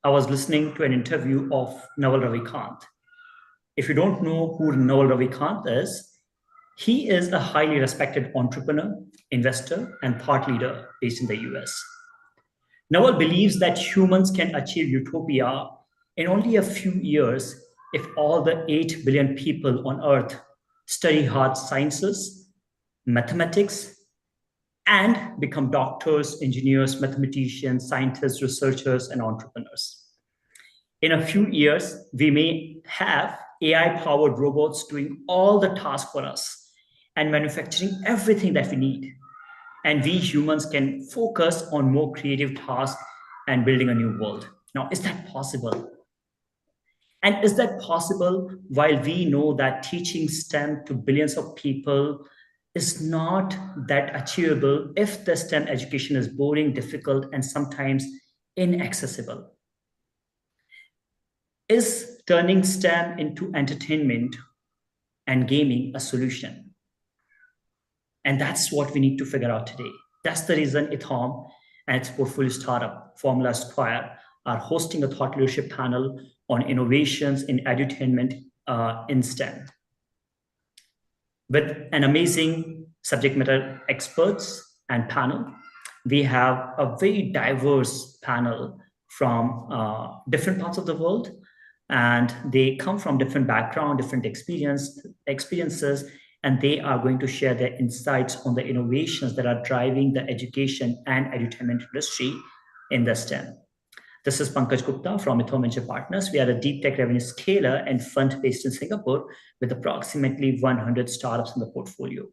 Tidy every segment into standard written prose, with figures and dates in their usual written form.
I was listening to an interview of Naval Ravikant. If you don't know who Naval Ravikant is, he is a highly respected entrepreneur, investor, and thought leader based in the US. Naval believes that humans can achieve utopia in only a few years if all the 8 billion people on Earth study hard sciences, mathematics, and become doctors, engineers, mathematicians, scientists, researchers, and entrepreneurs. In a few years, we may have AI-powered robots doing all the tasks for us and manufacturing everything that we need. And we humans can focus on more creative tasks and building a new world. Now, is that possible? And is that possible while we know that teaching STEM to billions of people is not that achievable if the STEM education is boring, difficult, and sometimes inaccessible? Is turning STEM into entertainment and gaming a solution? And that's what we need to figure out today. That's the reason EthAum and its portfolio startup, Formula Square, are hosting a thought leadership panel on innovations in edutainment in STEM. With an amazing subject matter experts and panel, we have a very diverse panel from different parts of the world, and they come from different background, different experiences, and they are going to share their insights on the innovations that are driving the education and edutainment industry in the STEM. This is Pankaj Gupta from EthAum Venture Partners. We are a deep tech revenue scaler and fund based in Singapore with approximately 100 startups in the portfolio.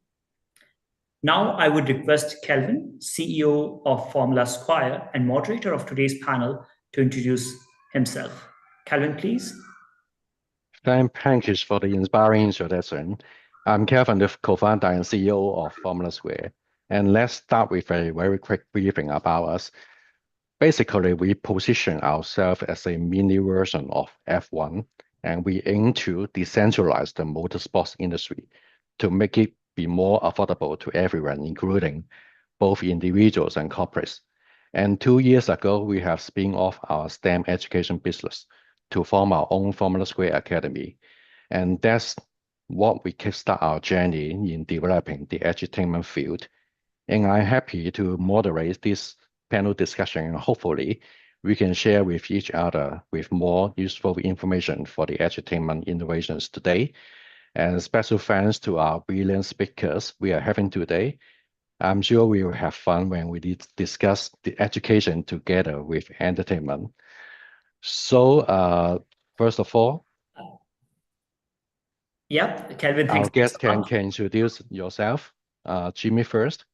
Now I would request Kelvin, CEO of Formula Square and moderator of today's panel, to introduce himself. Kelvin, please. Thank you for the inspiring introduction. I'm Kelvin, the co-founder and CEO of Formula Square. And let's start with a very quick briefing about us. Basically, we position ourselves as a mini version of F1, and we aim to decentralize the motorsports industry to make it be more affordable to everyone, including both individuals and corporates. And 2 years ago, we have spun off our STEM education business to form our own Formula Square Academy. And that's what we kickstart our journey in developing the edutainment field. And I'm happy to moderate this panel discussion, and hopefully we can share with each other with more useful information for the edutainment innovations today. And special thanks to our brilliant speakers we are having today. I'm sure we will have fun when we discuss the education together with entertainment. So first of all, Kelvin, thanks. Our guest can introduce yourself. Jimmy first.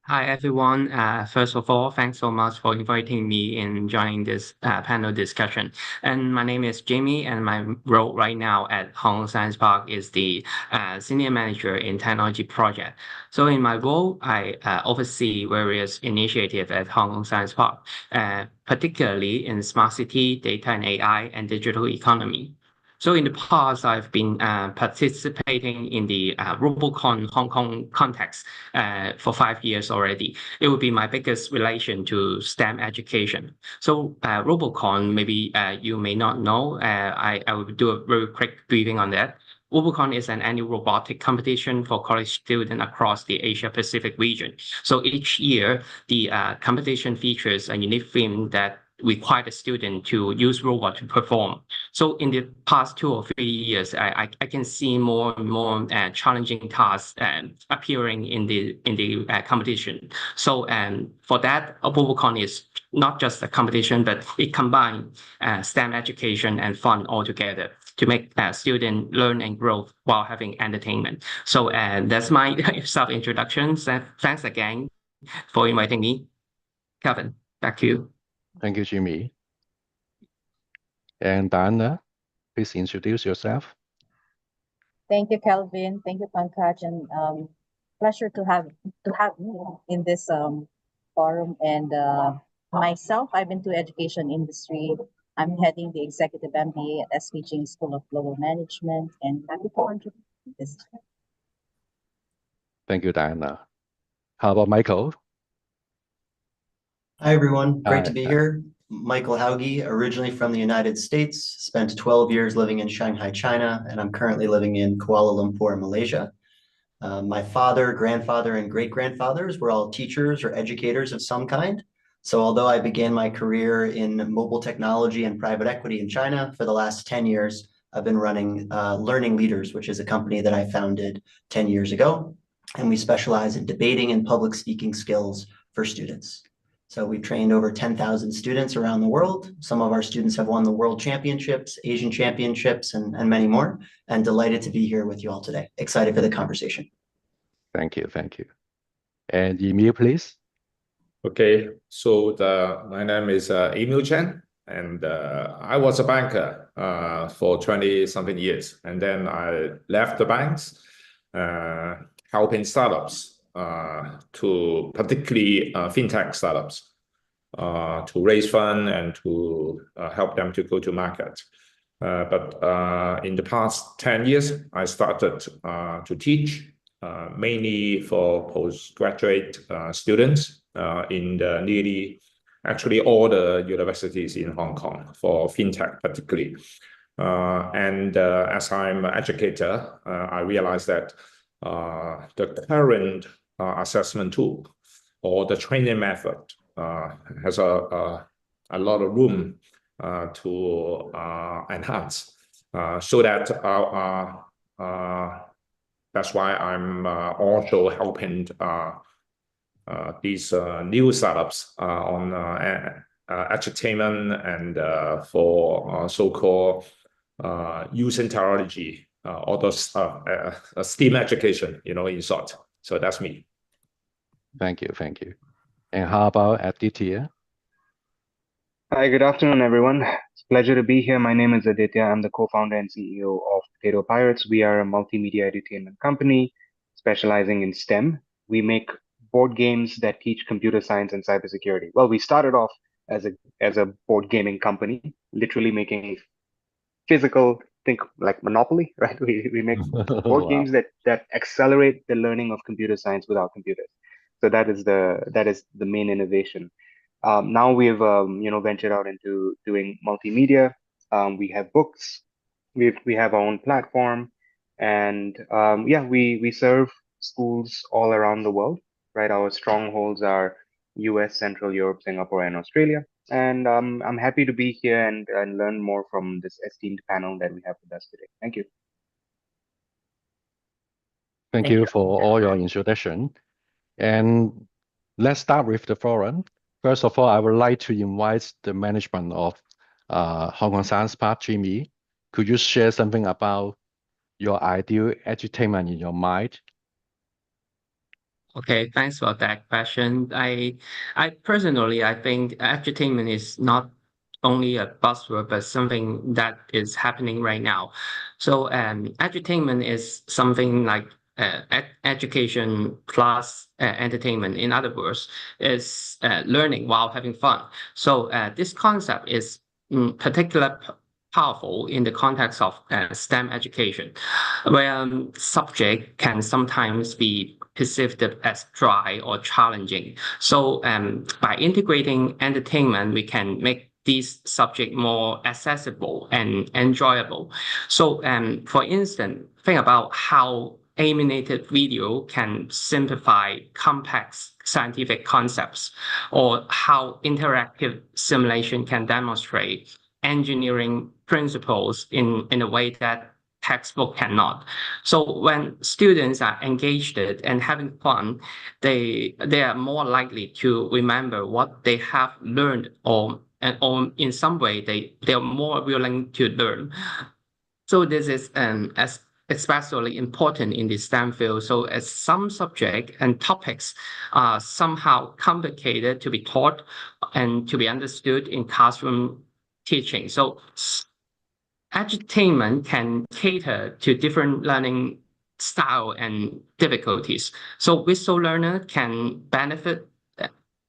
Hi, everyone. First of all, thanks so much for inviting me in joining this panel discussion. And my name is Jamie, and my role right now at Hong Science Park is the Senior Manager in Technology Project. So in my role, I oversee various initiatives at Hong Science Park, particularly in smart city, data and AI, and digital economy. So in the past, I've been participating in the RoboCon Hong Kong context for 5 years already. It would be my biggest relation to STEM education. So RoboCon, maybe you may not know, I will do a very quick briefing on that. RoboCon is an annual robotic competition for college students across the Asia-Pacific region. So each year, the competition features a unique theme that require the student to use robot to perform. So in the past 2 or 3 years, I can see more and more challenging tasks appearing in the competition. So for that, RoboCon is not just a competition, but it combines STEM education and fun all together to make students learn and grow while having entertainment. So that's my self-introduction. Thanks again for inviting me. Kevin, back to you. Thank you, Jimmy. And Diana, please introduce yourself. Thank you, Kelvin. Thank you, Pankaj, and pleasure to have me in this forum. And myself, I'm into education industry. I'm heading the executive MBA at SPG School of Global Management, and happy to contribute to this. Thank you, Diana. How about Michael? Hi, everyone. Great to be here. Michael Hauge, originally from the United States, spent 12 years living in Shanghai, China, and I'm currently living in Kuala Lumpur, Malaysia. My father, grandfather, and great-grandfathers were all teachers or educators of some kind. So although I began my career in mobile technology and private equity in China, for the last 10 years, I've been running Learning Leaders, which is a company that I founded 10 years ago. And we specialize in debating and public speaking skills for students. So we've trained over 10,000 students around the world. Some of our students have won the World Championships, Asian Championships, and many more. And delighted to be here with you all today. Excited for the conversation. Thank you, thank you. And Emil, please. Okay, so my name is Emil Chan, and I was a banker for 20-something years. And then I left the banks, helping startups, to particularly fintech startups, to raise fund and to help them to go to market. But in the past 10 years, I started to teach, mainly for postgraduate students in actually all the universities in Hong Kong for fintech particularly. And as I'm an educator, I realized that the current assessment tool or the training method has a lot of room to enhance, so that that's why I'm also helping these new startups on EduTainment and for so-called using technology, all those STEAM education, in short. So that's me. Thank you, thank you. And how about Aditya? Hi, good afternoon, everyone. It's a pleasure to be here. My name is Aditya. I'm the co-founder and CEO of Potato Pirates. We are a multimedia edutainment company specializing in STEM. We make board games that teach computer science and cybersecurity. Well, we started off as a board gaming company, literally making physical, think like Monopoly, right? We make board Wow. games that accelerate the learning of computer science without computers. So that is the main innovation. Now we've ventured out into doing multimedia. We have books. We have our own platform, and we serve schools all around the world. Right, our strongholds are U.S., Central Europe, Singapore, and Australia. And I'm happy to be here and learn more from this esteemed panel that we have with us today. Thank you. Thank you for all your introduction. And let's start with the forum. First of all, I would like to invite the management of Hong Kong Science Park, Jimmy. Could you share something about your ideal edutainment in your mind? Okay, thanks for that question. I personally, I think edutainment is not only a buzzword, but something that is happening right now. So edutainment is something like education plus entertainment. In other words, is learning while having fun. So this concept is particularly powerful in the context of STEM education, where subject can sometimes be perceived as dry or challenging. So by integrating entertainment, we can make these subjects more accessible and enjoyable. So for instance, think about how animated video can simplify complex scientific concepts, or how interactive simulation can demonstrate engineering principles in a way that textbook cannot. So when students are engaged and having fun, they are more likely to remember what they have learned, or in some way they are more willing to learn. So this is as especially important in the STEM field. So as some subject and topics are somehow complicated to be taught and to be understood in classroom teaching. So edutainment can cater to different learning style and difficulties. So visual learner can benefit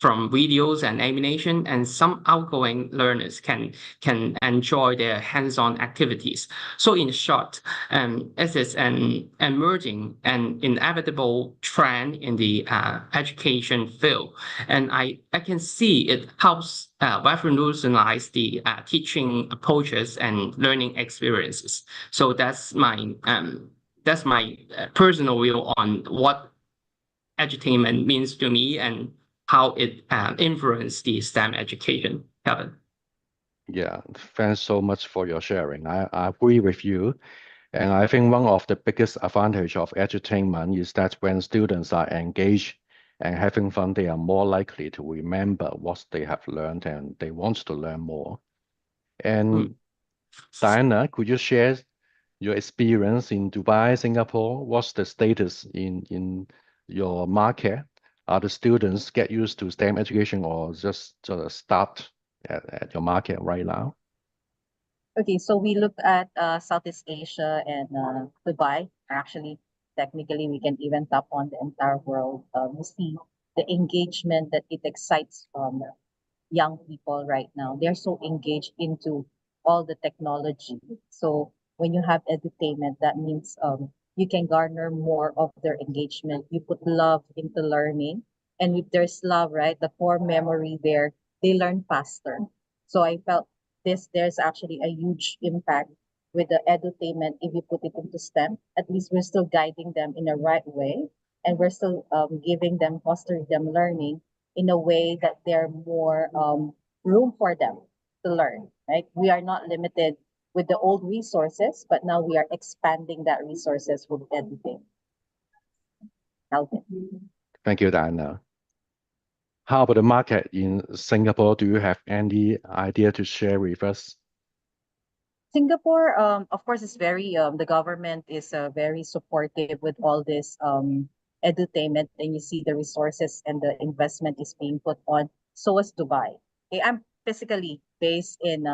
from videos and animation, and some outgoing learners can enjoy their hands-on activities. So in short, it is an emerging and inevitable trend in the education field, and I can see it helps revolutionize the teaching approaches and learning experiences. So that's my personal view on what edutainment means to me and how it influenced the STEM education. Kevin. Yeah, thanks so much for your sharing. I agree with you. And I think one of the biggest advantage of edutainment is that when students are engaged and having fun, they are more likely to remember what they have learned and they want to learn more. And Diana, could you share your experience in Dubai, Singapore? What's the status in your market? Are the students get used to STEM education or just sort of start at your market right now? Okay, so we looked at Southeast Asia and Dubai. Actually, technically, we can even tap on the entire world. You see the engagement that it excites young people right now. They're so engaged into all the technology. So when you have edutainment, that means you can garner more of their engagement. You put love into learning. And if there's love, right, the core memory there, they learn faster. So I felt there's actually a huge impact with the edutainment if you put it into STEM. At least we're still guiding them in the right way, and we're still giving them, fostering them learning in a way that they're more room for them to learn, right? We are not limited with the old resources, but now we are expanding that resources with everything. Thank you, Diana. How about the market in Singapore? Do you have any idea to share with us? Singapore, of course, is very, the government is very supportive with all this edutainment, and you see the resources and the investment is being put on. So is Dubai. Okay, I'm physically based in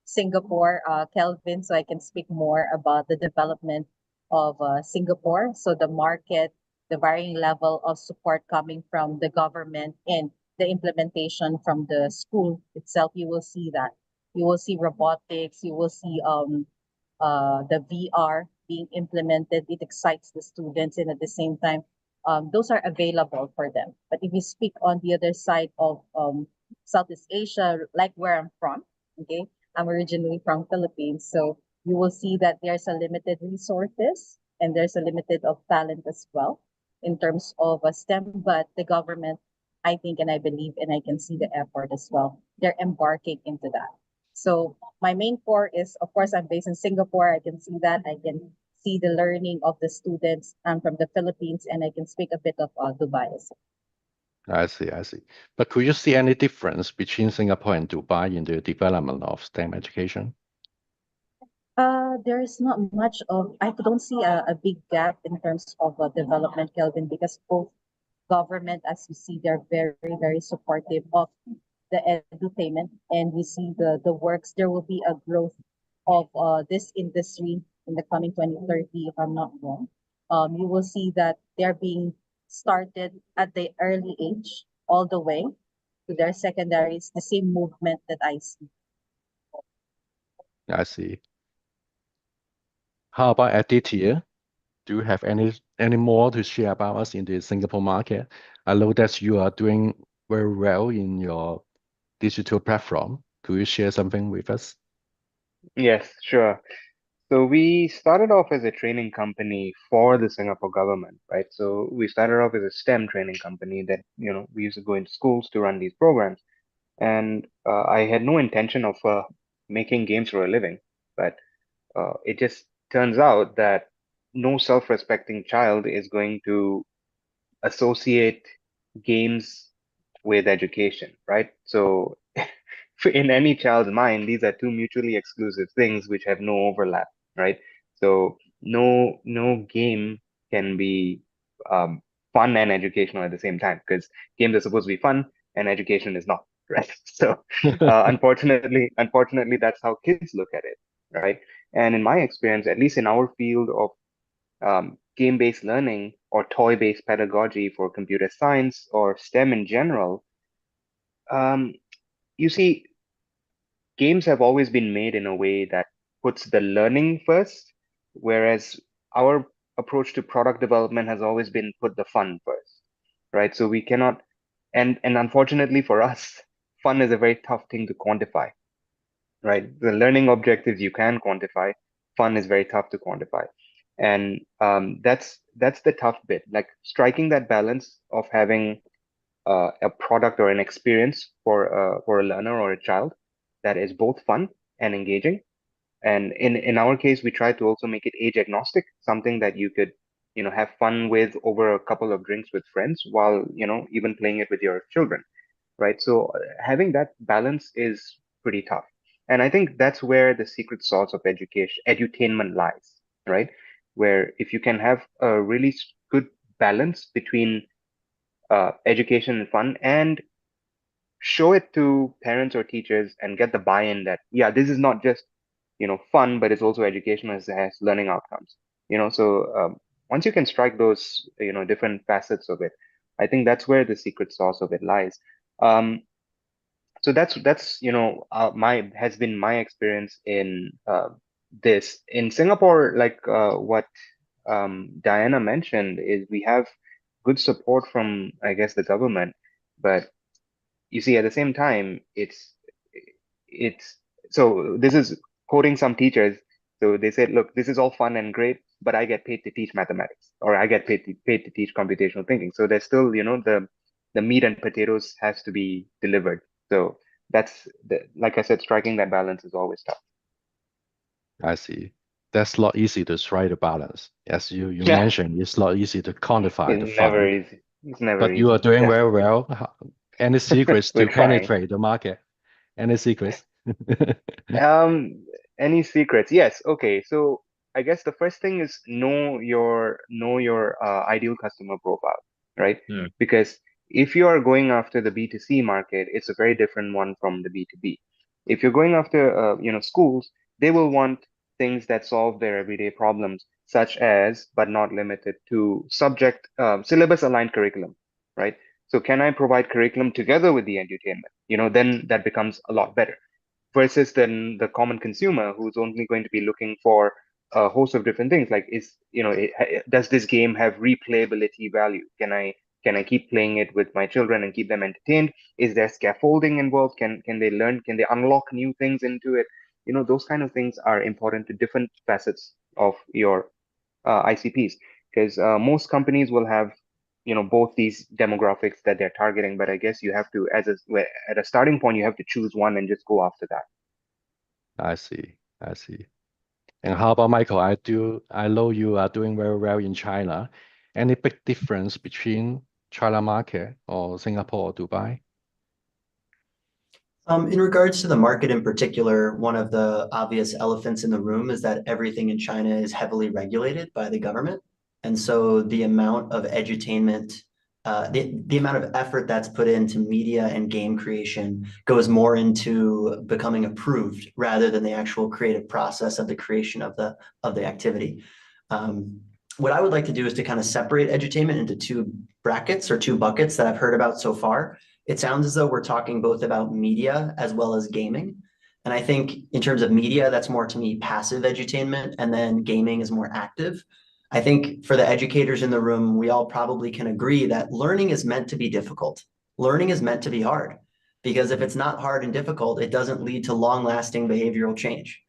Singapore, Kelvin, so I can speak more about the development of Singapore. So the market, the varying level of support coming from the government and the implementation from the school itself, you will see that. You will see robotics, you will see the VR being implemented. It excites the students, and at the same time, those are available for them. But if you speak on the other side of Southeast Asia, like where I'm from, okay, I'm originally from Philippines, so you will see that there's a limited resources and there's a limited of talent as well in terms of STEM, but the government, I think, and I believe, and I can see the effort as well. They're embarking into that. So my main core is, of course, I'm based in Singapore. I can see that. I can see the learning of the students. I'm from the Philippines, and I can speak a bit of Dubai as well. I see. But could you see any difference between Singapore and Dubai in the development of STEM education? There is not much of, I don't see a big gap in terms of development, Kelvin, because both government, as you see, they're very, very supportive of the EduTainment, and we see the works. There will be a growth of this industry in the coming 2030, if I'm not wrong. You will see that they're being started at the early age all the way to their secondaries, the same movement that I see. I see. How about Aditya? Do you have any more to share about us in the Singapore market? I know that you are doing very well in your digital platform. Could you share something with us? Yes, sure. So we started off as a training company for the Singapore government, right? So we started off as a STEM training company that, we used to go into schools to run these programs. And I had no intention of making games for a living, but it just turns out that no self-respecting child is going to associate games with education, right? So in any child's mind, these are two mutually exclusive things which have no overlap, right? So no game can be fun and educational at the same time, because games are supposed to be fun and education is not, right? So unfortunately, that's how kids look at it, right? And in my experience, at least in our field of game-based learning or toy-based pedagogy for computer science or STEM in general, You see, games have always been made in a way that puts the learning first, whereas our approach to product development has always been put the fun first, right? So we cannot, and unfortunately for us, fun is a very tough thing to quantify, right? The learning objectives you can quantify, fun is very tough to quantify. And that's the tough bit, like striking that balance of having a product or an experience for a learner or a child that is both fun and engaging. And in our case, we try to also make it age agnostic, something that you could, have fun with over a couple of drinks with friends while, even playing it with your children, right? So having that balance is pretty tough. And I think that's where the secret sauce of edutainment lies, right? Where if you can have a really good balance between education and fun, and show it to parents or teachers and get the buy-in that, yeah, this is not just, fun, but it's also educational, as has learning outcomes. So once you can strike those, different facets of it, I think that's where the secret sauce of it lies. So that's my has been my experience in this. In Singapore, like what Diana mentioned, is we have good support from, I guess, the government, but you see, at the same time, it's so this is quoting some teachers. So they said, look, this is all fun and great, but I get paid to teach mathematics, or I get paid to teach computational thinking. So there's still, the meat and potatoes has to be delivered. So that's like I said, striking that balance is always tough. I see. That's not easy to strike the balance. As you Yeah. mentioned, it's not easy to quantify the It's never fun. easy. It's never But easy. you are doing Yeah. very well. Any secrets We're to trying. penetrate the market? Any secrets? Any secrets? Yes. Okay. So I guess the first thing is know your ideal customer profile, right? Hmm. Because if you are going after the B2C market, it's a very different one from the B2B. If you're going after schools, they will want things that solve their everyday problems, such as, but not limited to, subject syllabus aligned curriculum, right? So can I provide curriculum together with the edutainment? Then that becomes a lot better versus then the common consumer who's only going to be looking for a host of different things, like does this game have replayability value? Can I keep playing it with my children and keep them entertained? Is there scaffolding involved? Can they learn? Can they unlock new things into it? Those kind of things are important to different facets of your ICPs, because most companies will have both these demographics that they're targeting, but I guess you have to, at a starting point, you have to choose one and just go after that. I see. I see. And how about Michael? I know you are doing very well in China. Any big difference between China market or Singapore or Dubai? In regards to the market in particular, one of the obvious elephants in the room is that everything in China is heavily regulated by the government. And so the amount of edutainment, the amount of effort that's put into media and game creation goes more into becoming approved rather than the actual creative process of the creation of the activity. What I would like to do is to kind of separate edutainment into two brackets or two buckets that I've heard about so far. It sounds as though we're talking both about media as well as gaming. And I think in terms of media, that's more to me passive edutainment, and then gaming is more active. I think for the educators in the room, we all probably can agree that learning is meant to be difficult. Learning is meant to be hard, because if it's not hard and difficult, it doesn't lead to long-lasting behavioral change.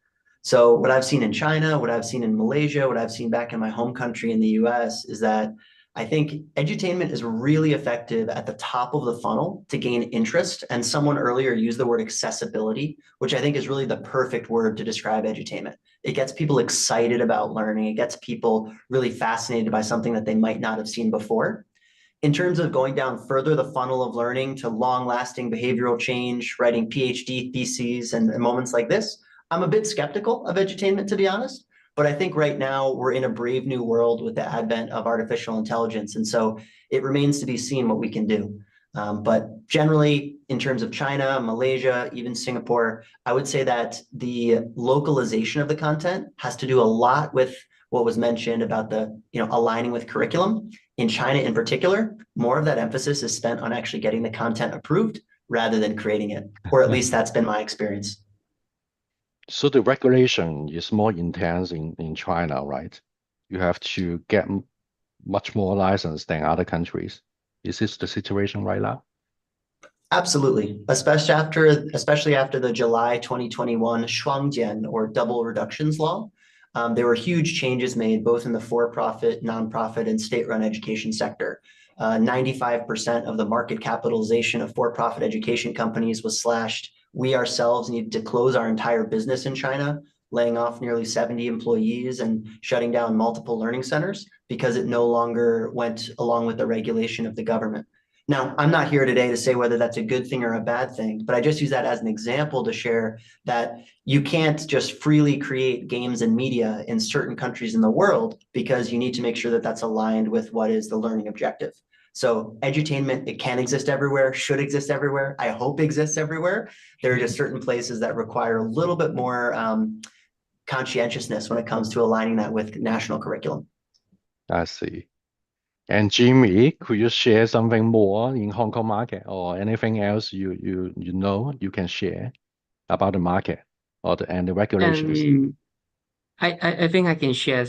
So what I've seen in China, what I've seen in Malaysia, what I've seen back in my home country in the US is that I think edutainment is really effective at the top of the funnel to gain interest. And someone earlier used the word accessibility, which I think is really the perfect word to describe edutainment. It gets people excited about learning. It gets people really fascinated by something that they might not have seen before. In terms of going down further the funnel of learning to long-lasting behavioral change, writing PhD theses and moments like this, I'm a bit skeptical of edutainment, to be honest. But I think right now we're in a brave new world with the advent of artificial intelligence. And so it remains to be seen what we can do. But generally, in terms of China, Malaysia, even Singapore, I would say that the localization of the content has to do a lot with what was mentioned about the aligning with curriculum. In China in particular, more of that emphasis is spent on actually getting the content approved rather than creating it, or at least that's been my experience. So the regulation is more intense in China, right? You have to get much more license than other countries. Is this the situation right now? Absolutely, especially after the July 2021 Shuangjian or double reductions law. There were huge changes made both in the for-profit, nonprofit, and state-run education sector. 95% of the market capitalization of for-profit education companies was slashed. We ourselves needed to close our entire business in China, laying off nearly 70 employees and shutting down multiple learning centers because it no longer went along with the regulation of the government. Now, I'm not here today to say whether that's a good thing or a bad thing, but I just use that as an example to share that you can't just freely create games and media in certain countries in the world because you need to make sure that that's aligned with what is the learning objective. So edutainment, it can exist everywhere, should exist everywhere. I hope exists everywhere. There are just certain places that require a little bit more conscientiousness when it comes to aligning that with national curriculum. I see. And Jimmy, could you share something more in Hong Kong market or anything else you know you can share about the market and the regulations? I think I can share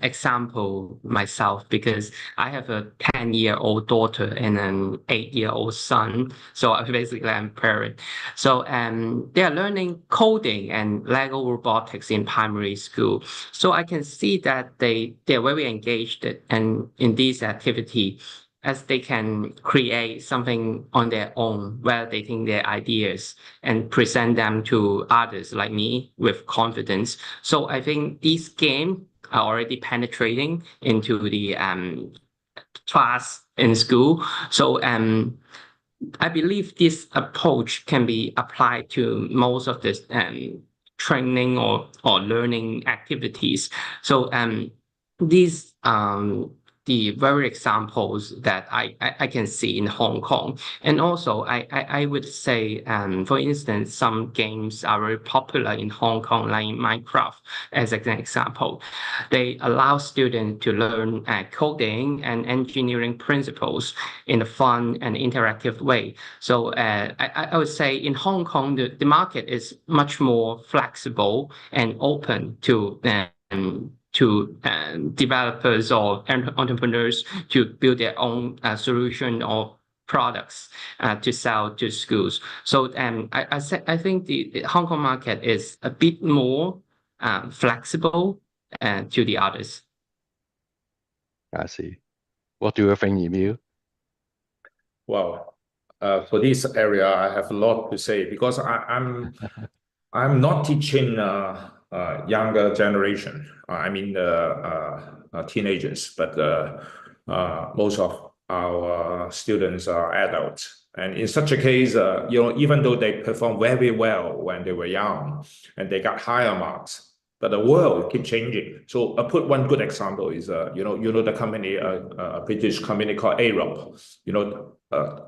example myself because I have a 10-year-old daughter and an 8-year-old son. So basically I'm a parent. So they are learning coding and Lego robotics in primary school. So I can see that they're very engaged in this activity, as they can create something on their own, validating their ideas and present them to others like me with confidence. So I think these games are already penetrating into the class in school. So I believe this approach can be applied to most of the training or learning activities. So these the very examples that I can see in Hong Kong. And also I would say, for instance, some games are very popular in Hong Kong, like Minecraft as an example. They allow students to learn coding and engineering principles in a fun and interactive way. So I would say in Hong Kong, the market is much more flexible and open to developers or entrepreneurs to build their own solution or products to sell to schools. So I think the Hong Kong market is a bit more flexible to the others. I see. What do you think, Emil? Well, for this area, I have a lot to say because I'm not teaching younger generation. I mean teenagers, but most of our students are adults. And in such a case, even though they perform very well when they were young and they got higher marks, but the world keeps changing. So I put one good example is, the company, a British company called EthAum.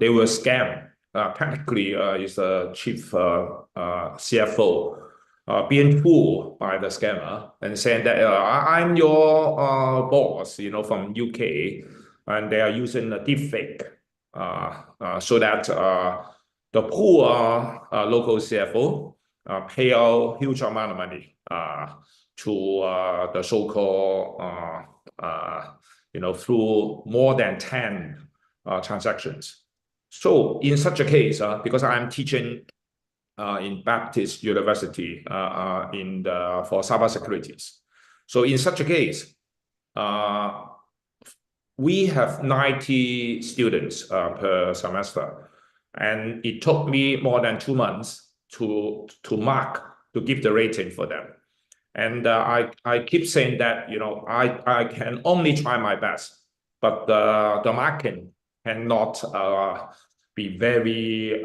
They were scammed. Technically, is the chief CFO being fooled by the scammer and saying that I'm your boss, from UK, and they are using a deepfake so that the poor local CFO pay out huge amount of money to the so-called, through more than 10 transactions. So in such a case, because I'm teaching in Baptist University for cybersecurity, so in such a case, we have 90 students per semester, and it took me more than 2 months to give the rating for them. And I keep saying that I can only try my best, but the marking cannot be very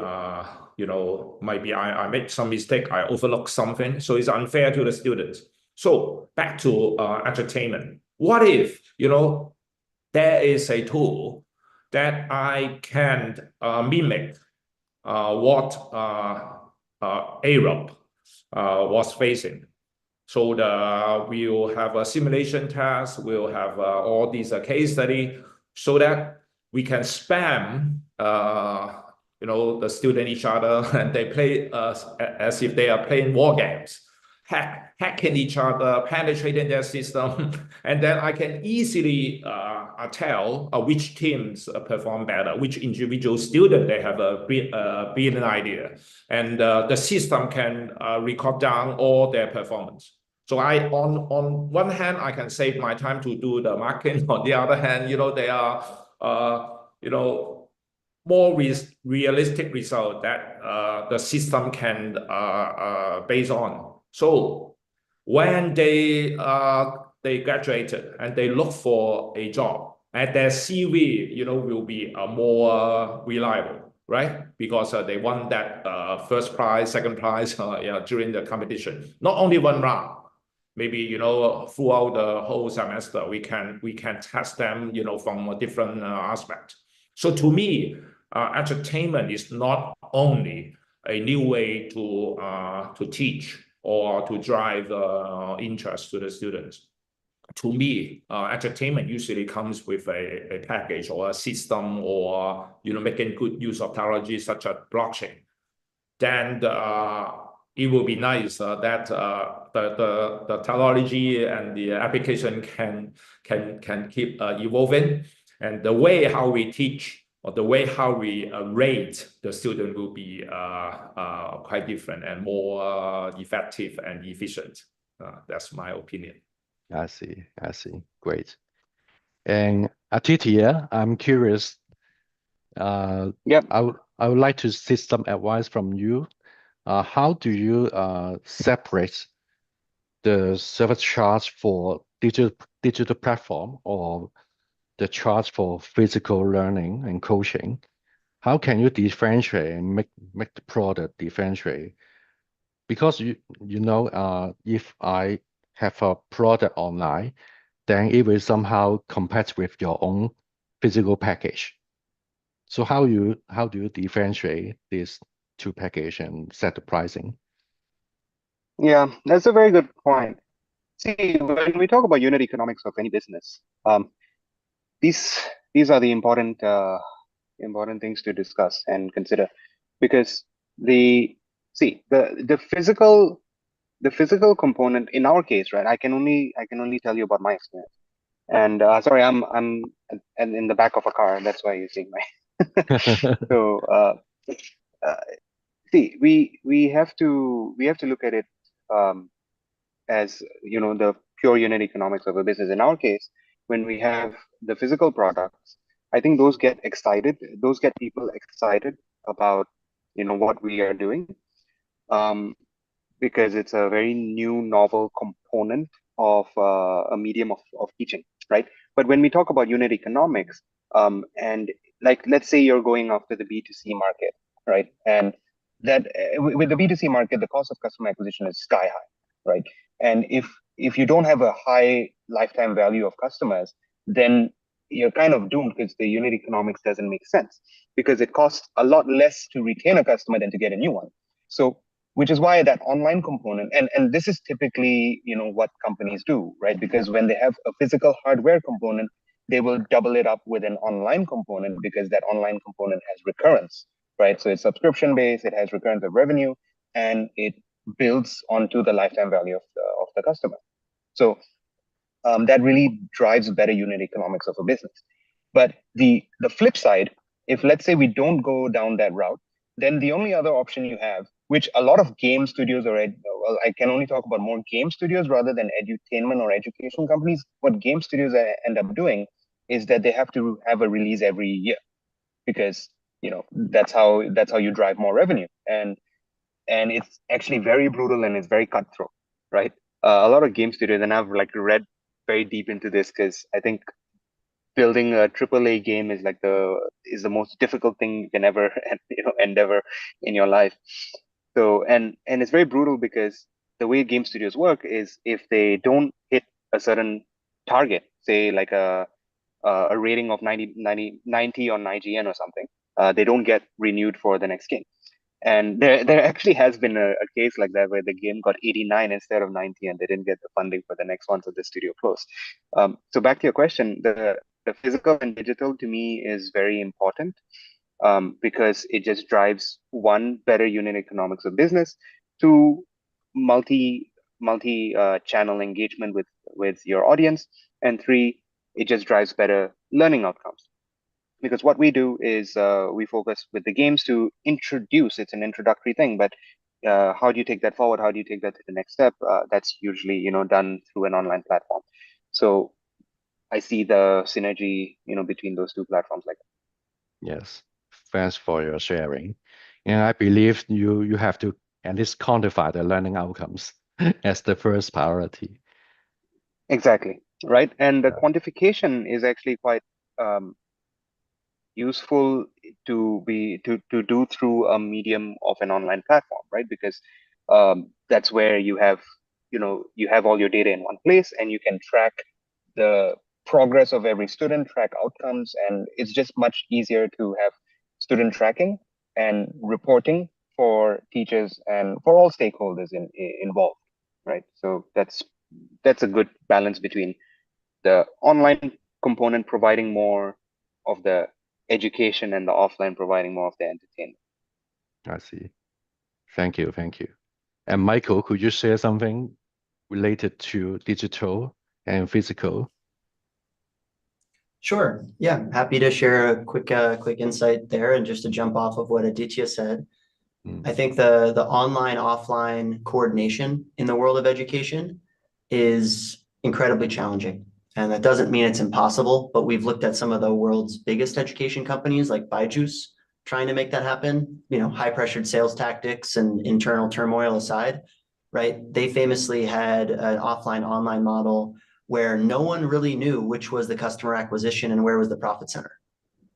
maybe I made some mistake, I overlooked something, so it's unfair to the students. So back to entertainment. What if there is a tool that I can mimic what EthAum was facing? So we'll have a simulation test, we'll have all these case study, so that we can spam the student each other, and they play as if they are playing war games, hacking each other, penetrating their system, and then I can easily tell which teams perform better, which individual student they have a brilliant idea, and the system can record down all their performance. So on one hand, I can save my time to do the marketing. On the other hand, they are more realistic result that the system can base on. So when they graduated and they look for a job, and their CV will be more reliable, right? Because they won that first prize, second prize during the competition. Not only one round. Maybe throughout the whole semester, we can test them from a different aspect. So to me, entertainment is not only a new way to teach or to drive interest to the students. To me, entertainment usually comes with a package or a system, or making good use of technology such as blockchain. Then it will be nice that the technology and the application can keep evolving, and the way how we teach or the way how we rate the student will be quite different and more effective and efficient. That's my opinion. I see. Great. And Aditya, I'm curious. Yeah. I would like to seek some advice from you. How do you separate the service charge for digital platform or the charge for physical learning and coaching? How can you differentiate and make the product differentiate? Because if I have a product online, then it will somehow compete with your own physical package. So how do you differentiate these two package and set the pricing? Yeah, that's a very good point. See, when we talk about unit economics of any business, these are the important things to discuss and consider, because the physical component in our case, right? I can only tell you about my experience. And sorry, I'm in the back of a car. That's why you're seeing my. So see, we have to look at it as the pure unit economics of a business. In our case, when we have the physical products, I think those get people excited about what we are doing, because it's a very new, novel component of a medium of teaching, right? But when we talk about unit economics, and like, let's say you're going after the B2C market, right? And that with the B2C market, the cost of customer acquisition is sky high, right? And if you don't have a high lifetime value of customers, then you're kind of doomed, because the unit economics doesn't make sense, because it costs a lot less to retain a customer than to get a new one. So, which is why that online component, and this is typically what companies do, right? Because when they have a physical hardware component, they will double it up with an online component, because that online component has recurrence, right? So it's subscription based, it has recurrence of revenue, and it builds onto the lifetime value of the customer. So that really drives better unit economics of a business. But the flip side, if let's say we don't go down that route, then the only other option you have, which a lot of game studios I can only talk about more game studios rather than edutainment or education companies. What game studios end up doing is that they have to have a release every year, because that's how you drive more revenue, and it's actually very brutal and it's very cutthroat, right? A lot of game studios, and I've read very deep into this, because I think building a AAA game is the most difficult thing you can ever endeavor in your life. So and it's very brutal, because the way game studios work is, if they don't hit a certain target, say like a rating of 90 on IGN or something, they don't get renewed for the next game. And there actually has been a case like that, where the game got 89 instead of 90, and they didn't get the funding for the next one, so the studio closed. So back to your question, the physical and digital to me is very important. because it just drives one, better unit economics of business, two, multi channel engagement with your audience, and three, it just drives better learning outcomes. Because what we do is we focus with the games to introduce. It's an introductory thing, but how do you take that forward? How do you take that to the next step? That's usually done through an online platform. So I see the synergy between those two platforms like that. Yes, thanks for your sharing. And I believe you have to at least quantify the learning outcomes as the first priority. Exactly, right? And the Yeah. quantification is actually quite useful to do through a medium of an online platform, right? Because that's where you have all your data in one place, and you can track the progress of every student, track outcomes, and it's just much easier to have student tracking and reporting for teachers and for all stakeholders involved, right? So that's a good balance between the online component providing more of the education and the offline providing more of the entertainment. I see. Thank you. Thank you. And Michael, could you share something related to digital and physical? Sure. Yeah, happy to share a quick insight there, and just to jump off of what Aditya said. I think the online offline coordination in the world of education is incredibly challenging. And that doesn't mean it's impossible, but we've looked at some of the world's biggest education companies like Byju's trying to make that happen, high pressured sales tactics and internal turmoil aside, right? They famously had an offline online model where no one really knew which was the customer acquisition and where was the profit center,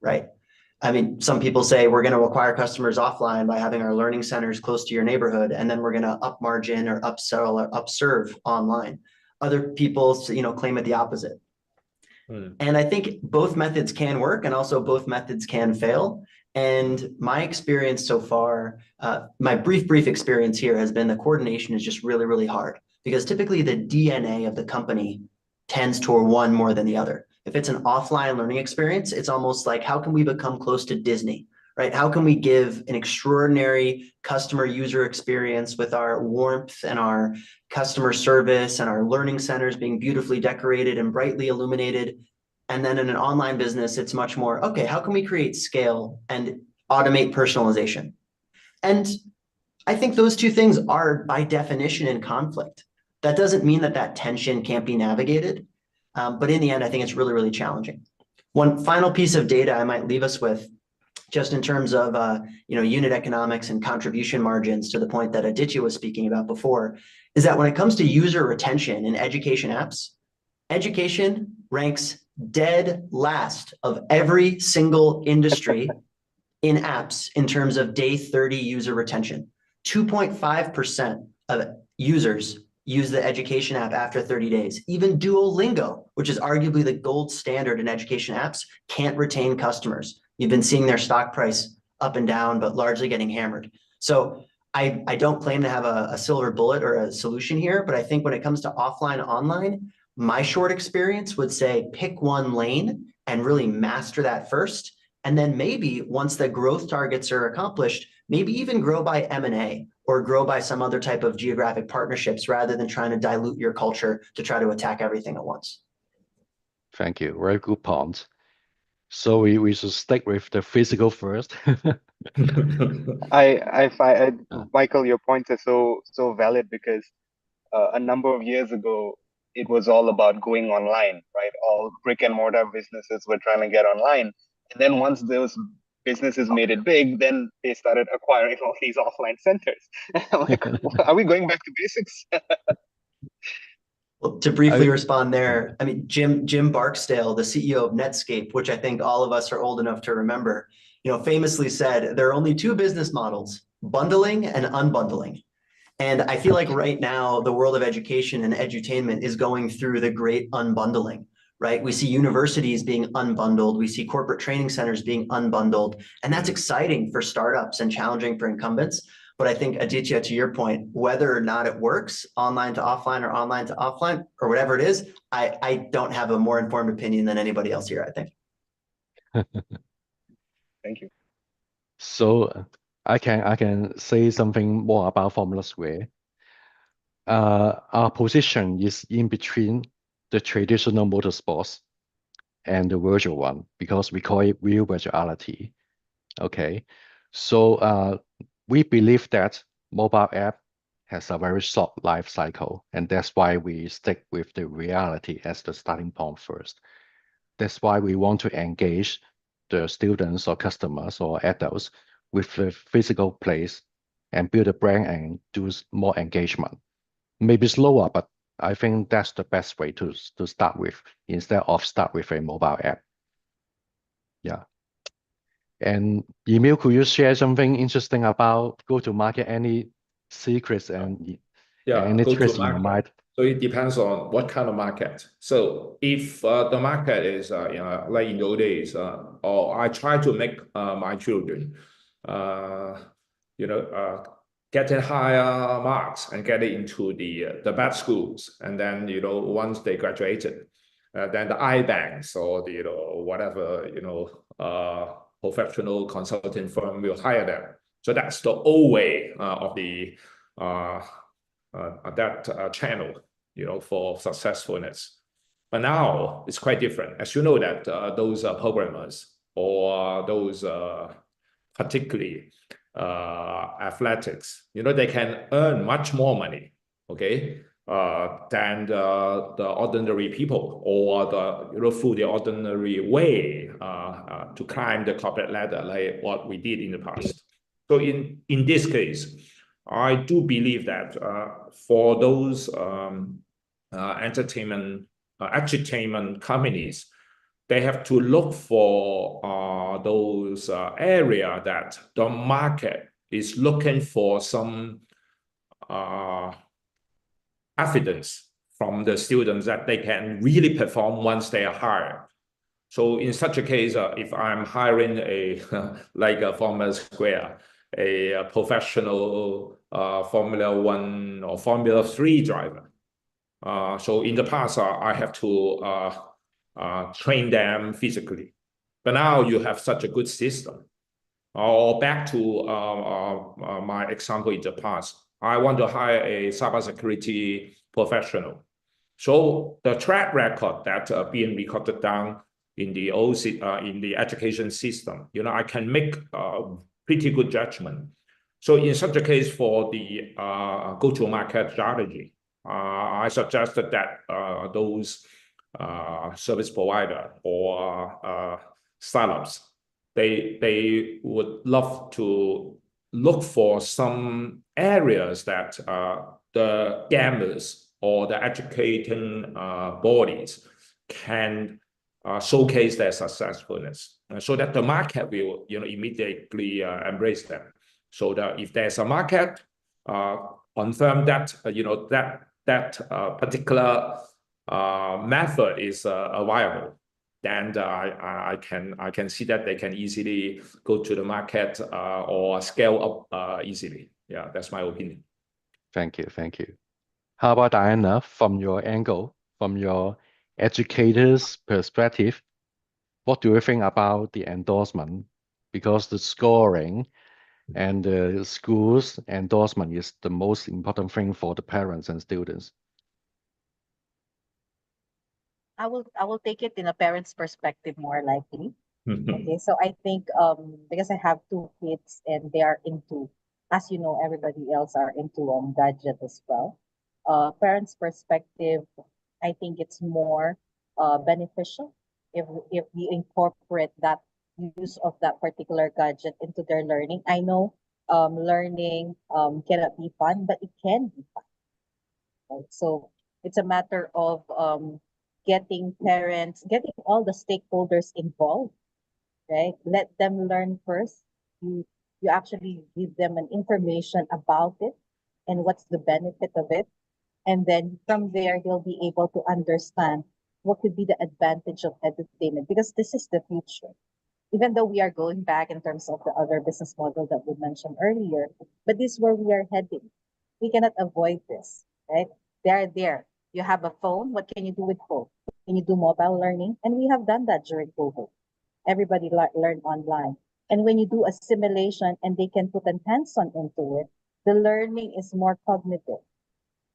right? I mean, some people say we're going to acquire customers offline by having our learning centers close to your neighborhood, and then we're going to up margin or upsell or upserve online. Other people, claim it the opposite. And I think both methods can work, and also both methods can fail. And my experience so far, my brief experience here has been the coordination is just really, really hard, because typically the DNA of the company tends toward one more than the other. If it's an offline learning experience, it's almost like, how can we become close to Disney, right? How can we give an extraordinary customer user experience with our warmth and our customer service and our learning centers being beautifully decorated and brightly illuminated? And then in an online business, it's much more, okay, how can we create scale and automate personalization? And I think those two things are by definition in conflict. That doesn't mean that tension can't be navigated. But in the end, I think it's really, really challenging. One final piece of data I might leave us with, just in terms of unit economics and contribution margins, to the point that Aditya was speaking about before, is that when it comes to user retention in education apps, education ranks dead last of every single industry in apps in terms of day 30 user retention. 2.5% of users use the education app after 30 days. Even Duolingo, which is arguably the gold standard in education apps, can't retain customers. You've been seeing their stock price up and down, but largely getting hammered. So I don't claim to have a silver bullet or a solution here, but I think when it comes to offline, online, my short experience would say pick one lane and really master that first. And then maybe once the growth targets are accomplished, maybe even grow by M&A or grow by some other type of geographic partnerships, rather than trying to dilute your culture to try to attack everything at once. Thank you. Very good point. So we should stick with the physical first. Michael, your points are so valid, because a number of years ago, it was all about going online, right? All brick and mortar businesses were trying to get online. And then once those businesses made it big, then they started acquiring all these offline centers. Like, are we going back to basics? Well, to briefly respond there, I mean, Jim Barksdale, the CEO of Netscape, which I think all of us are old enough to remember, famously said there are only two business models: bundling and unbundling. And I feel like right now, the world of education and edutainment is going through the great unbundling, right? We see universities being unbundled. We see corporate training centers being unbundled. And that's exciting for startups and challenging for incumbents. But I think, Aditya, to your point, whether or not it works online to offline or online to offline or whatever it is, I don't have a more informed opinion than anybody else here, I think. Thank you. So I can say something more about Formula Square. Our position is in between the traditional motorsports and the virtual one because we call it real virtuality. Okay, so we believe that mobile app has a very short life cycle, and that's why we stick with the reality as the starting point first. That's why we want to engage the students or customers or adults with the physical place and build a brand and do more engagement. Maybe slower, but I think that's the best way to start with instead of start with a mobile app. Yeah. And Emil, could you share something interesting about go-to-market? Any secrets and any Go to tricks in your market. mind? So it depends on what kind of market. So if the market is like in those days, or I try to make my children, getting higher marks and getting into the bad schools, and then once they graduated, then the iBanks or the whatever professional consulting firm will hire them. So that's the old way of the that channel, for successfulness. But now it's quite different. As you know that those programmers or those particularly athletics, they can earn much more money, okay, than the ordinary people or through the ordinary way to climb the corporate ladder, like what we did in the past. So in this case, I do believe that for those entertainment companies, they have to look for those area that the market is looking for some evidence from the students that they can really perform once they are hired. So in such a case, if I'm hiring like a Formula Square, a professional Formula 1 or Formula 3 driver. So in the past, I have to train them physically. But now you have such a good system. Or back to my example in the past, I want to hire a cybersecurity professional. So the track record that being recorded down in the in the education system, I can make pretty good judgment. So in such a case, for the go-to-market strategy, I suggested that those service provider or startups, they would love to look for some areas that the gamers or the educating bodies can showcase their successfulness, so that the market will immediately embrace them. So that if there's a market, confirm that that particular method is viable, then I can see that they can easily go to the market or scale up easily. Yeah, that's my opinion. Thank you. How about Diana, from your angle, from your educator's perspective, what do you think about the endorsement? Because the scoring and the school's endorsement is the most important thing for the parents and students. I will take it in a parent's perspective more likely. Okay, so I think because I have two kids and they are into, as you know, everybody else are into gadget as well. Parents' perspective, I think it's more beneficial if we incorporate that use of that particular gadget into their learning. I know learning cannot be fun, but it can be fun. Right? So it's a matter of getting parents, getting all the stakeholders involved, right? Let them learn first. You actually give them an information about it and what's the benefit of it. And then from there, they'll be able to understand what could be the advantage of edutainment, because this is the future. Even though we are going back in terms of the other business model that we mentioned earlier, but this is where we are heading. We cannot avoid this, right? They are there. You have a phone. What can you do with phone? Can you do mobile learning? And we have done that during COVID. Everybody learned online. And when you do a simulation and they can put an hands-on into it, the learning is more cognitive,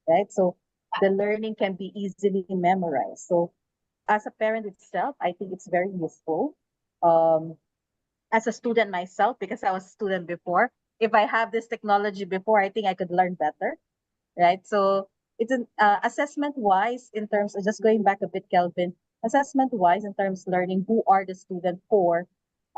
right? So the learning can be easily memorized. So as a parent itself, I think it's very useful. As a student myself, because I was a student before, if I have this technology before, I think I could learn better, right? So it's an assessment-wise, in terms of just going back a bit, Kelvin, assessment-wise, in terms of learning, who are the student for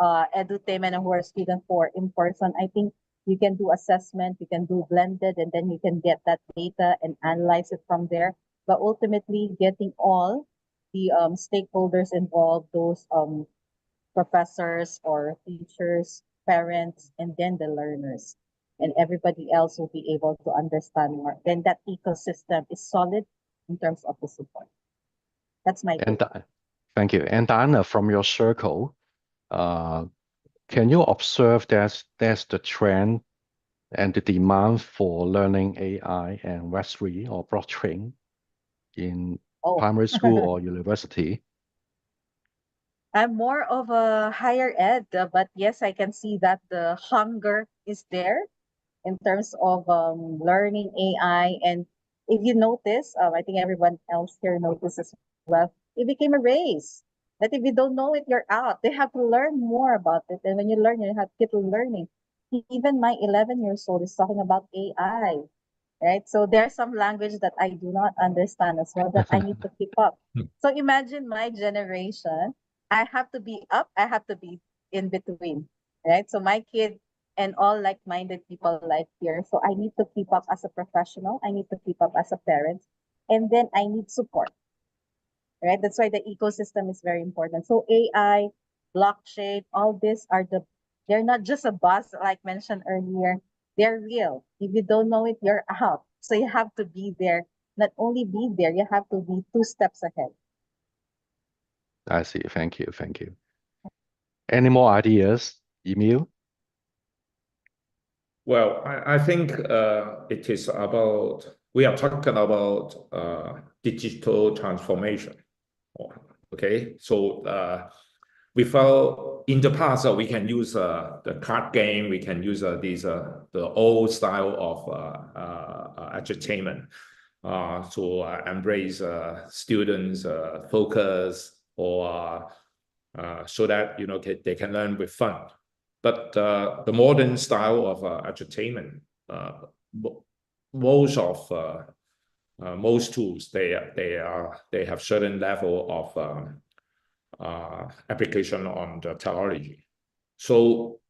EduTainment and who are student for in person, I think you can do assessment, you can do blended, and then you can get that data and analyze it from there. But ultimately, getting all the stakeholders involved, those professors or teachers, parents, and then the learners, and everybody else will be able to understand more. Then that ecosystem is solid in terms of the support. That's my And take. thank you. And Diana, from your circle, can you observe that there's the trend and the demand for learning AI and Web3 or blockchain in Oh, primary school or university? I'm more of a higher ed, but yes, I can see that the hunger is there in terms of learning AI. And if you notice, I think everyone else here notices as well, it became a race. That if you don't know it, you're out. They have to learn more about it. And when you learn, you have to keep learning. Even my 11 years old is talking about AI, right? So there's some language that I do not understand as well that I need to keep up. So imagine my generation. I have to be up, I have to be in between, right? So my kid and all like-minded people like here. So I need to keep up as a professional. I need to keep up as a parent. And then I need support, right? That's why the ecosystem is very important. So AI, blockchain, all these are they're not just a buzz like mentioned earlier. They're real. If you don't know it, you're out. So you have to be there. Not only be there, you have to be 2 steps ahead. I see. Thank you. Thank you. Any more ideas, Emil? Well, I think it is about, we are talking about digital transformation. Okay, so without, in the past, we can use the card game, we can use the old style of entertainment to embrace students' focus, or so that they can learn with fun. But the modern style of entertainment, most tools, they have certain level of application on the technology. So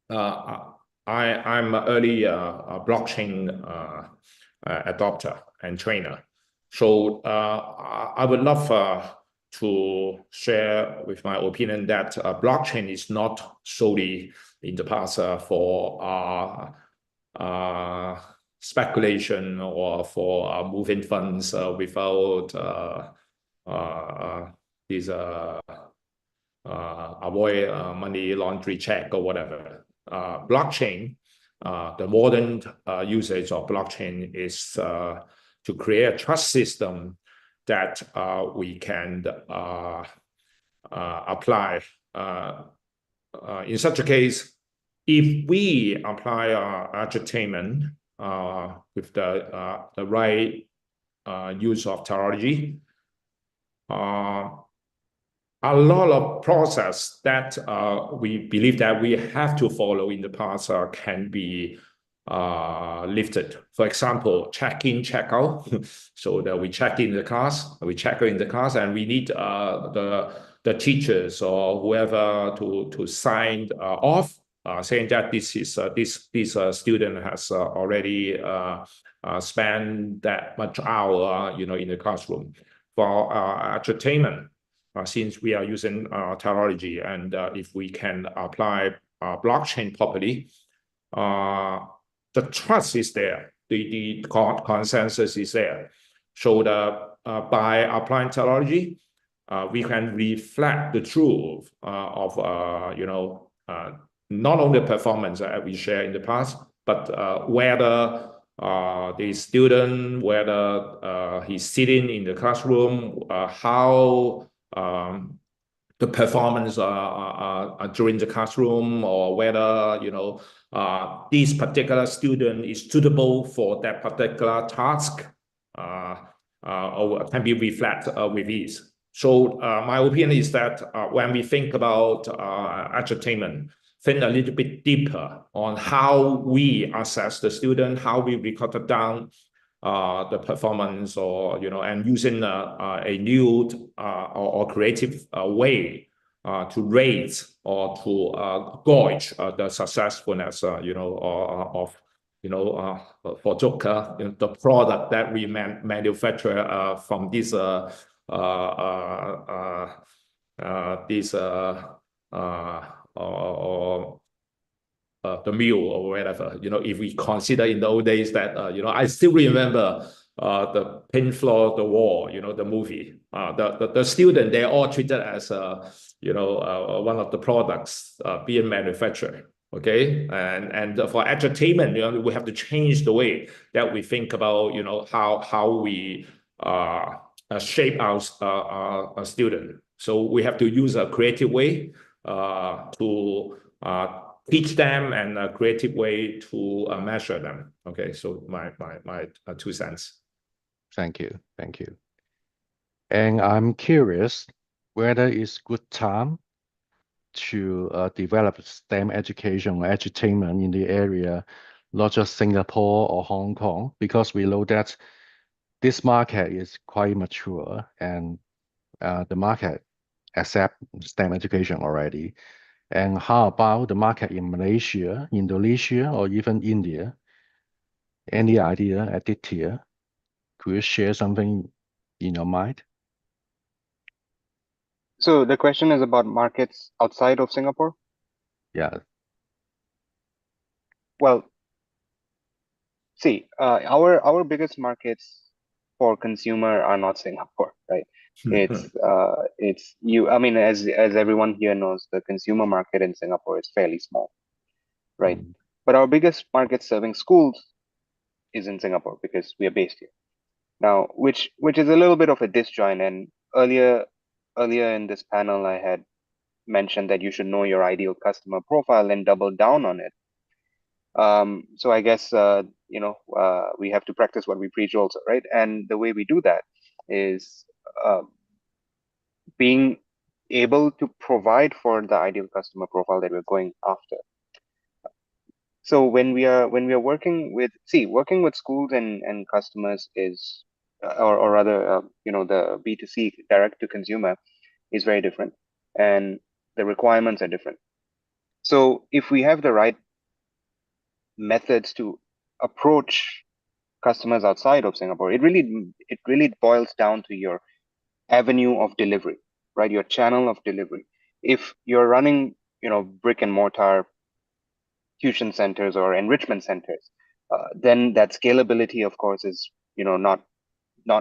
I'm an early blockchain adopter and trainer. So I would love to share with my opinion that blockchain is not solely in the past for speculation or for moving funds without these avoid money laundry check or whatever. Blockchain, the modern usage of blockchain is to create a trust system that we can apply. In such a case, if we apply entertainment with the right use of technology, a lot of process that we believe that we have to follow in the past can be lifted. For example, check-in, check-out. So that we check in the class, we check in the class, and we need the teachers or whoever to sign off, saying that this student has already spent that much hour, in the classroom. For entertainment, since we are using technology, and if we can apply blockchain properly, the trust is there, the consensus is there. So by applying technology, we can reflect the truth of not only performance that we share in the past, but whether the student, whether he's sitting in the classroom, how the performance during the classroom, or whether this particular student is suitable for that particular task, or can be reflected with ease. So my opinion is that when we think about edutainment, think a little bit deeper on how we assess the student, how we record down the performance, or and using a new or creative way to rate or to gauge the successfulness, of for Joker, the product that we manufacture from this the meal or whatever. If we consider in the old days that I still remember the Pink Floyd, The Wall, the movie. The student, they're all treated as one of the products being manufactured. Okay, and for edutainment, we have to change the way that we think about how we shape our student. So we have to use a creative way to teach them, and a creative way to measure them. Okay, so my 2 cents. Thank you. And I'm curious whether it's good time to develop STEM education or edutainment in the area, not just Singapore or Hong Kong, because we know that this market is quite mature, and the market accept STEM education already. And how about the market in Malaysia, Indonesia, or even India? Any idea, Aditya? Could you share something in your mind? So the question is about markets outside of Singapore? Yeah. Well, see, our biggest markets for consumer are not Singapore, right? It's I mean, as everyone here knows, the consumer market in Singapore is fairly small, right? But our biggest market serving schools is in Singapore because we are based here. Now, which is a little bit of a disjoint. And earlier in this panel, I had mentioned that you should know your ideal customer profile and double down on it. So I guess we have to practice what we preach also, right? And the way we do that is being able to provide for the ideal customer profile that we're going after. So when we are working with schools and customers is, or rather, the B2C, direct to consumer, is very different, and the requirements are different. So if we have the right methods to approach customers outside of Singapore, it really boils down to your avenue of delivery, right? Your channel of delivery. If you're running, brick and mortar tuition centers or enrichment centers, then that scalability, of course, is not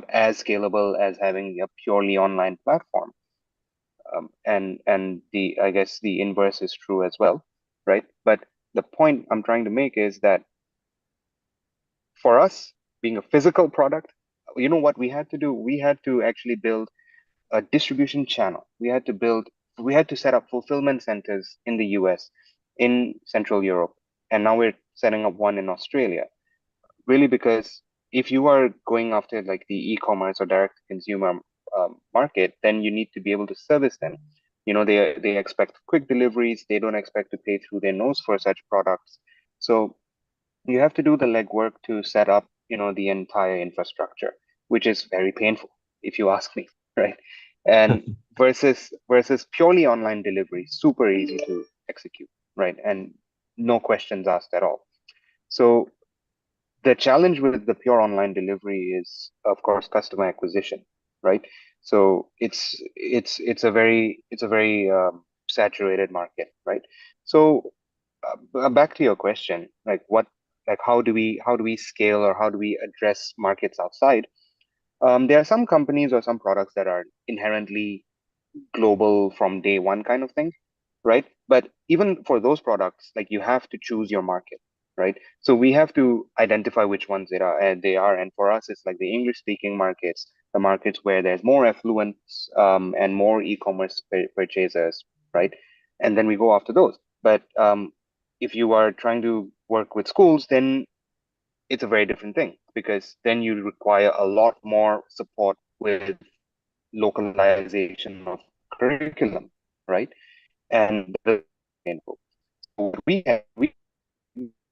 as scalable as having a purely online platform. And I guess the inverse is true as well, right? But the point I'm trying to make is that for us, being a physical product, what we had to do? We had to actually build a distribution channel. We had to set up fulfillment centers in the US, in Central Europe, and now we're setting up one in Australia. Really, because if you are going after like the e-commerce or direct consumer market, then you need to be able to service them. They expect quick deliveries. They don't expect to pay through their nose for such products. So you have to do the legwork to set up, the entire infrastructure, which is very painful, if you ask me, right? And versus purely online delivery, super easy to execute, right? And no questions asked at all. So the challenge with the pure online delivery is, of course, customer acquisition, right? So it's a very saturated market, right? So back to your question, how do we scale, or how do we address markets outside? There are some companies or some products that are inherently global from day one kind of thing, right? But even for those products, like, you have to choose your market, right? So we have to identify which ones they are. And for us, it's like the English-speaking markets, the markets where there's more affluence and more e-commerce purchasers, right? And then we go after those. But if you are trying to work with schools, then it's a very different thing, because then you require a lot more support with localization of curriculum, right? And the we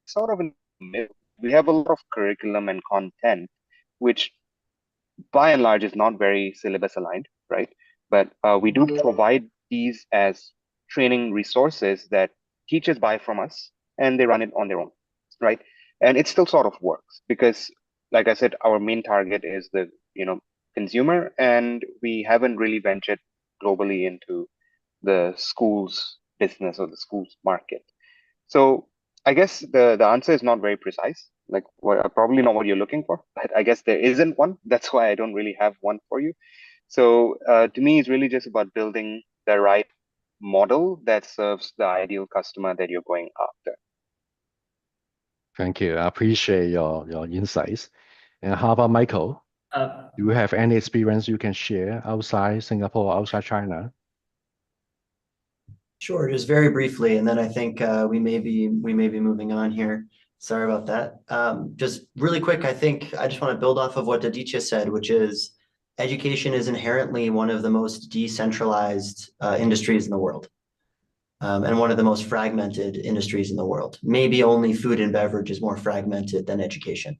sort of in the middle. We have a lot of curriculum and content, which by and large is not very syllabus aligned, right? But we do provide these as training resources that teachers buy from us and they run it on their own, right? And it still sort of works because, like I said, our main target is the consumer, and we haven't really ventured globally into the school's business or the school's market. So I guess the answer is not very precise, like probably not what you're looking for, but I guess there isn't one. That's why I don't really have one for you. So to me, it's really just about building the right model that serves the ideal customer that you're going after. Thank you. I appreciate your insights. And how about Michael? Do you have any experience you can share outside Singapore, outside China? Sure, just very briefly, and then I think we may be moving on here. Sorry about that. Just really quick, I think I just want to build off of what Aditya said, which is education is inherently one of the most decentralized industries in the world, and one of the most fragmented industries in the world. Maybe only food and beverage is more fragmented than education.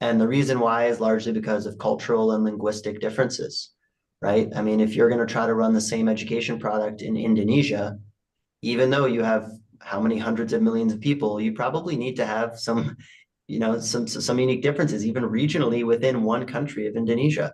And the reason why is largely because of cultural and linguistic differences, right? I mean, if you're going to try to run the same education product in Indonesia, even though you have how many hundreds of millions of people, you probably need to have some unique differences, even regionally within one country of Indonesia,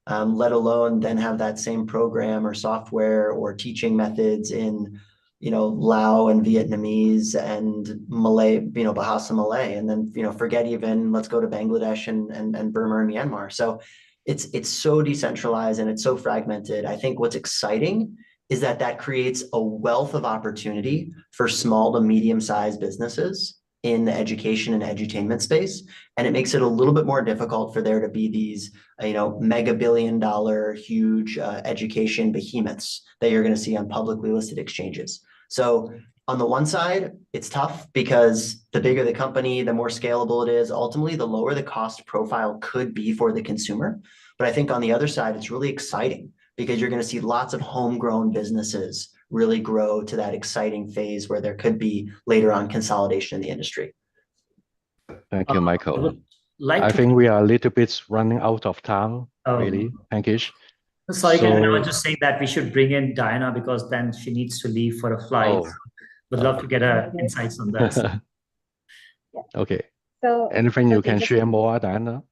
let alone then have that same program or software or teaching methods in, Lao and Vietnamese and Malay, Bahasa Malay, and then, forget even, let's go to Bangladesh and Burma and Myanmar. So it's so decentralized and it's so fragmented. I think what's exciting is that creates a wealth of opportunity for small to medium-sized businesses in the education and edutainment space. And it makes it a little bit more difficult for there to be these, mega billion-dollar huge education behemoths that you're going to see on publicly listed exchanges. So on the one side, it's tough because the bigger the company, the more scalable it is. Ultimately, the lower the cost profile could be for the consumer. But I think on the other side, it's really exciting because you're going to see lots of homegrown businesses really grow to that exciting phase where there could be later on consolidation in the industry. Thank you, Michael. I think we are a little bit running out of time, really. Hankish. Sorry, I was just saying that we should bring in Diana because then she needs to leave for a flight. Would love to get her insights on this. Okay. So anything you can share more, Diana?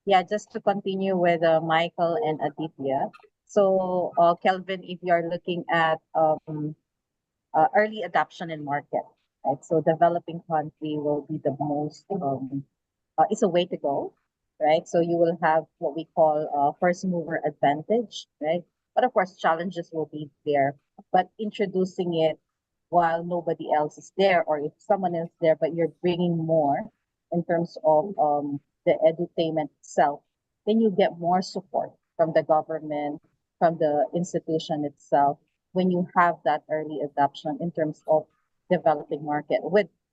Yeah, just to continue with Michael and Aditya. So Kelvin, if you're looking at early adoption in market, right? So developing country will be the most, it's a way to go, right? So you will have what we call first mover advantage, right? But of course, challenges will be there. But introducing it while nobody else is there, or if someone is there, but you're bringing more in terms of the EduTainment itself, then you get more support from the government, from the institution itself, when you have that early adoption in terms of developing market.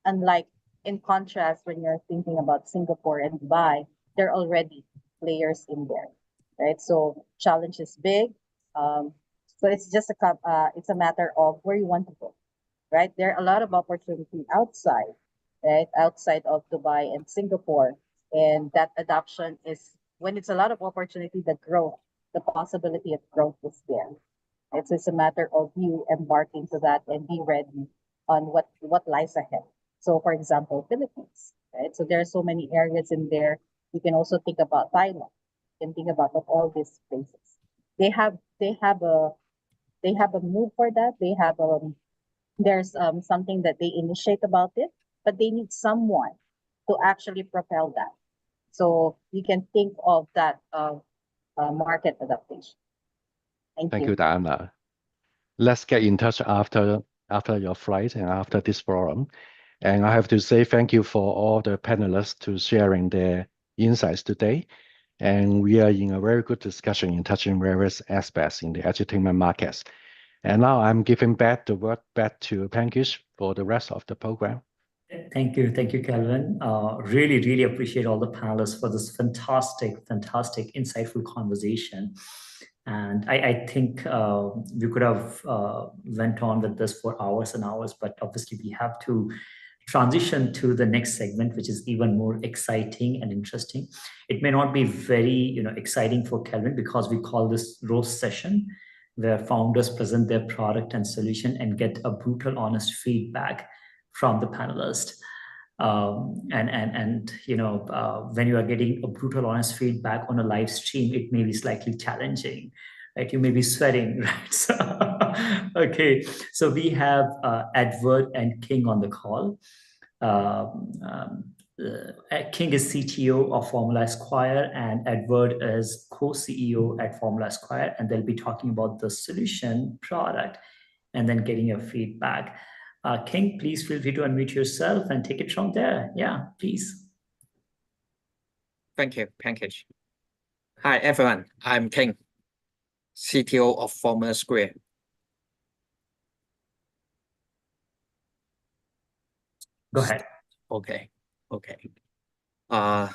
Unlike in contrast, when you're thinking about Singapore and Dubai, there are already players in there, right? So challenge is big. So it's just it's a matter of where you want to go, right? There are a lot of opportunity outside, right? Outside of Dubai and Singapore. And that adoption is, when it's a lot of opportunity, the possibility of growth is there. It's just a matter of you embarking to that and be ready on what lies ahead. So for example, Philippines, right? So there are so many areas in there. You can also think about Thailand. You can think about all these places. They have a move for that. They have there's something that they initiate about it, but they need someone to actually propel that. So you can think of that market adaptation. Thank you, Diana. Let's get in touch after your flight and after this forum. And I have to say thank you for all the panelists to sharing their insights today. And we are in a very good discussion in touching various aspects in the edutainment markets. And now I'm giving back the word back to Pankaj for the rest of the program. Thank you, Kelvin. Really, really appreciate all the panelists for this fantastic, insightful conversation. And I think we could have went on with this for hours and hours, but obviously we have to transition to the next segment, which is even more exciting and interesting. It may not be very exciting for Kelvin because we call this roast session, where founders present their product and solution and get a brutal, honest feedback from the panelist. When you are getting a brutal, honest feedback on a live stream, it may be slightly challenging, right? You may be sweating, right? So we have Edward and King on the call. King is CTO of Formula Esquire, and Edward is co-CEO at Formula Esquire, and they'll be talking about the solution, product, and then getting your feedback. King, please feel free to unmute yourself and take it from there. Yeah, please. Thank you, Pankaj. Hi, everyone. I'm King, CTO of Formula Square. Go ahead. Okay. Our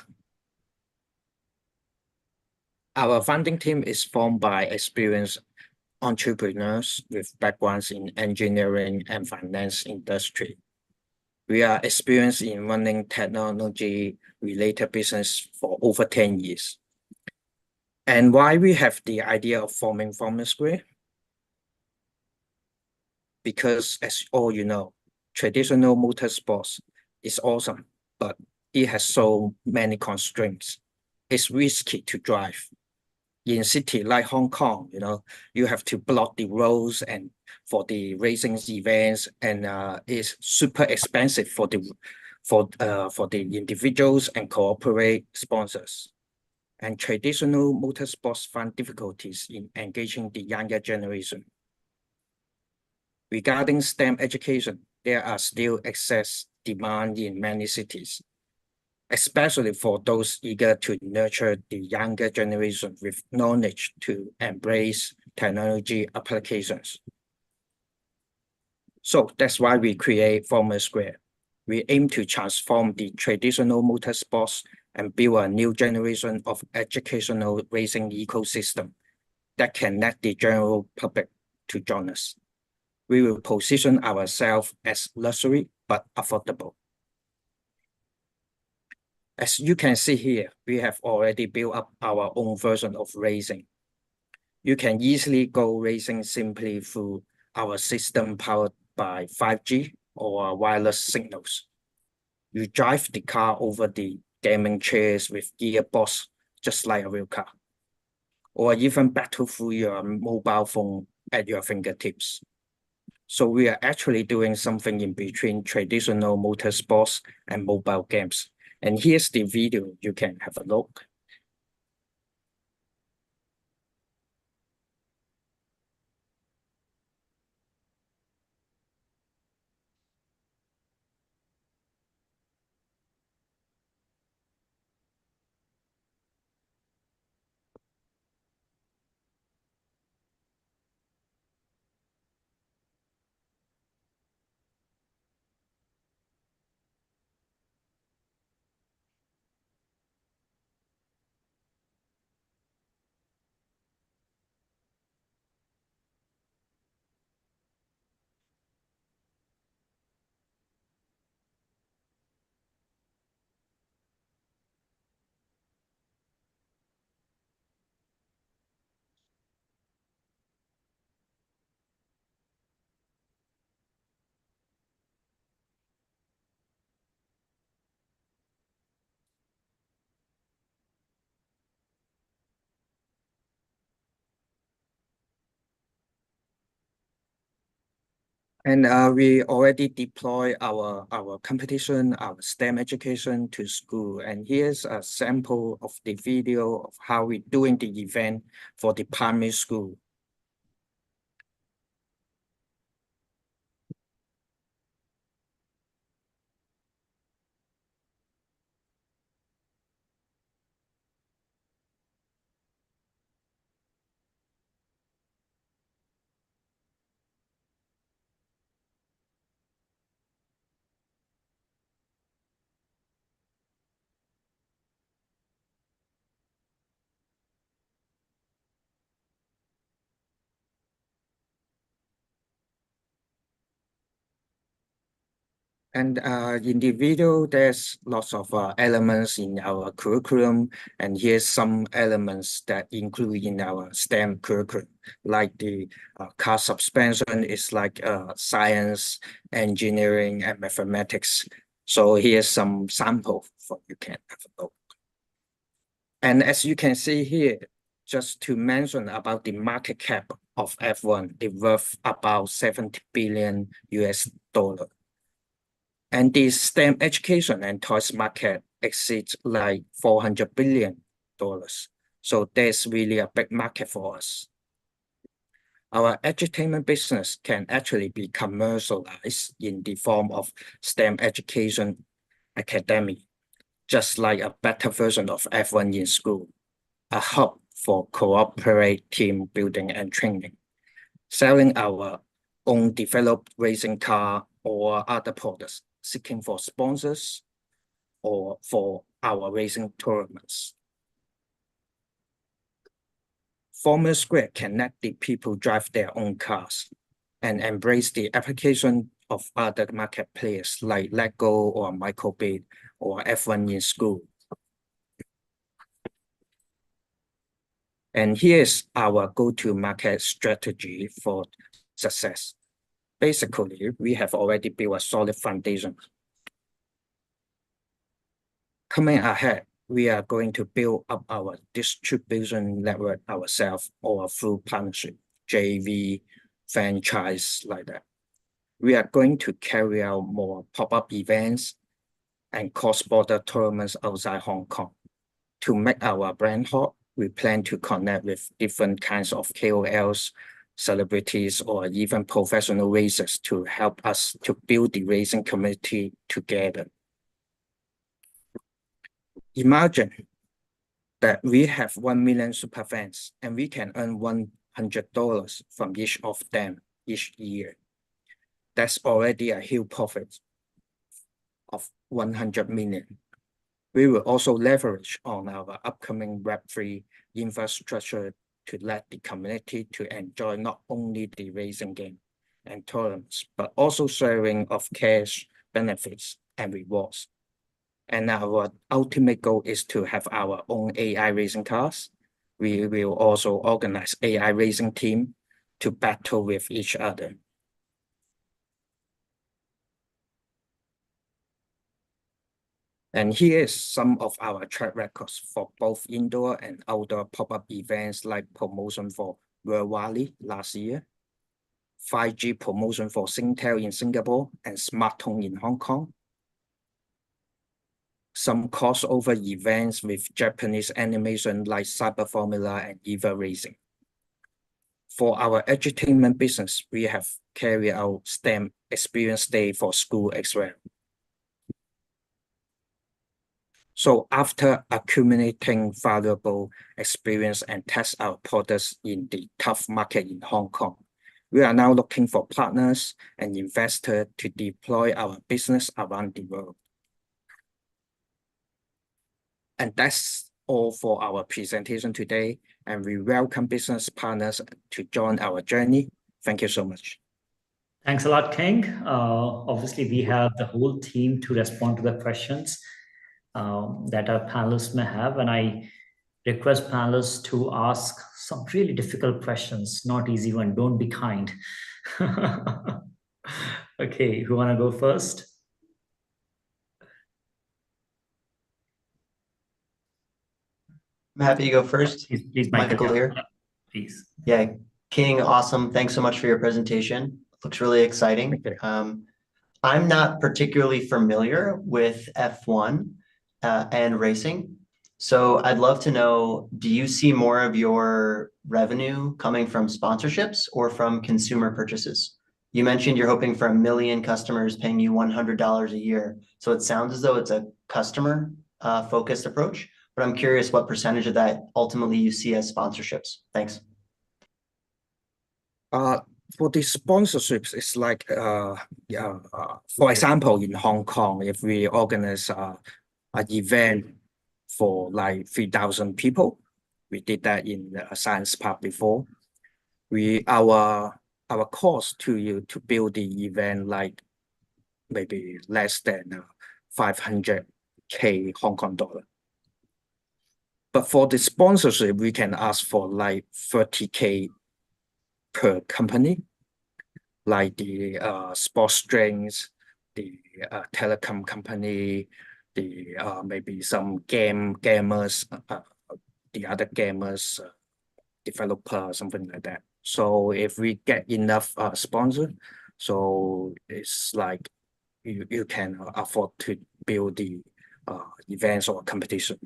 founding team is formed by experienced entrepreneurs with backgrounds in engineering and finance industry. We are experienced in running technology-related business for over 10 years. And why we have the idea of forming Formula Square? Because as all you know, traditional motorsports is awesome, but it has so many constraints. It's risky to drive. In city like Hong Kong, you have to block the roads and for the racing events, and it's super expensive for the individuals and corporate sponsors. And traditional motorsports find difficulties in engaging the younger generation. Regarding STEM education, there are still excess demand in many cities, especially for those eager to nurture the younger generation with knowledge to embrace technology applications. So that's why we create Formula Square. We aim to transform the traditional motorsports and build a new generation of educational racing ecosystem that can let the general public to join us. We will position ourselves as luxury but affordable. As you can see here, we have already built up our own version of racing. You can easily go racing simply through our system powered by 5G or wireless signals. You drive the car over the gaming chairs with gearbox, just like a real car, or even battle through your mobile phone at your fingertips. So we are actually doing something in between traditional motorsports and mobile games. And here's the video, you can have a look. And we already deploy our competition, our STEM education to school. And here's a sample of the video of how we're doing the event for the primary school. And in the video, there's lots of elements in our curriculum, and here's some elements that include in our STEM curriculum, like the car suspension is like science, engineering, and mathematics. So here's some sample for you can have a look. And as you can see here, just to mention about the market cap of F1, it worth about 70 billion US dollar. And the STEM education and toys market exceeds like $400 billion. So there's really a big market for us. Our edutainment business can actually be commercialized in the form of STEM education academy, just like a better version of F1 in school, a hub for cooperative team building and training, selling our own developed racing car or other products, seeking for sponsors or for our racing tournaments. Formula Square can let the people drive their own cars and embrace the application of other market players like Lego or Microbit or F1 in school. And here's our go-to-market strategy for success. Basically, we have already built a solid foundation. Coming ahead, we are going to build up our distribution network ourselves or through partnership, JV, franchise, like that. We are going to carry out more pop-up events and cross-border tournaments outside Hong Kong. To make our brand hot, we plan to connect with different kinds of KOLs, celebrities, or even professional racers to help us to build the racing community together. Imagine that we have 1 million superfans and we can earn $100 from each of them each year. That's already a huge profit of 100 million. We will also leverage on our upcoming Web3 infrastructure to let the community to enjoy not only the racing game and tournaments, but also sharing of cash benefits and rewards. And our ultimate goal is to have our own AI racing cars. We will also organize AI racing team to battle with each other. And here is some of our track records for both indoor and outdoor pop-up events like promotion for World Rally last year, 5G promotion for Singtel in Singapore and Smart Home in Hong Kong, some crossover events with Japanese animation like Cyber Formula and EVA Racing. For our edutainment business, we have carried out STEM Experience Day for school as well. So after accumulating valuable experience and test our products in the tough market in Hong Kong, we are now looking for partners and investors to deploy our business around the world. And that's all for our presentation today. And we welcome business partners to join our journey. Thank you so much. Thanks a lot, King. Obviously, we have the whole team to respond to the questions that our panelists may have. And I request panelists to ask some really difficult questions, not easy one. Don't be kind. Okay, who want to go first? I'm happy to go first. Please, Michael here. Please. Yeah, King, awesome. Thanks so much for your presentation. Looks really exciting. I'm not particularly familiar with F1 and racing. So I'd love to know, do you see more of your revenue coming from sponsorships or from consumer purchases? You mentioned you're hoping for 1 million customers paying you $100 a year. So it sounds as though it's a customer focused approach, but I'm curious what percentage of that ultimately you see as sponsorships. Thanks. For the sponsorships, it's like, for example, in Hong Kong, if we organize an event for like 3,000 people, we did that in Science Park before. Our cost to build the event like maybe less than 500K Hong Kong dollar. But for the sponsorship, we can ask for like 30K per company, like the sports drinks, the telecom company, the maybe some gamers, the other gamers, developer, something like that. So if we get enough sponsor, so it's like you can afford to build the events or competition.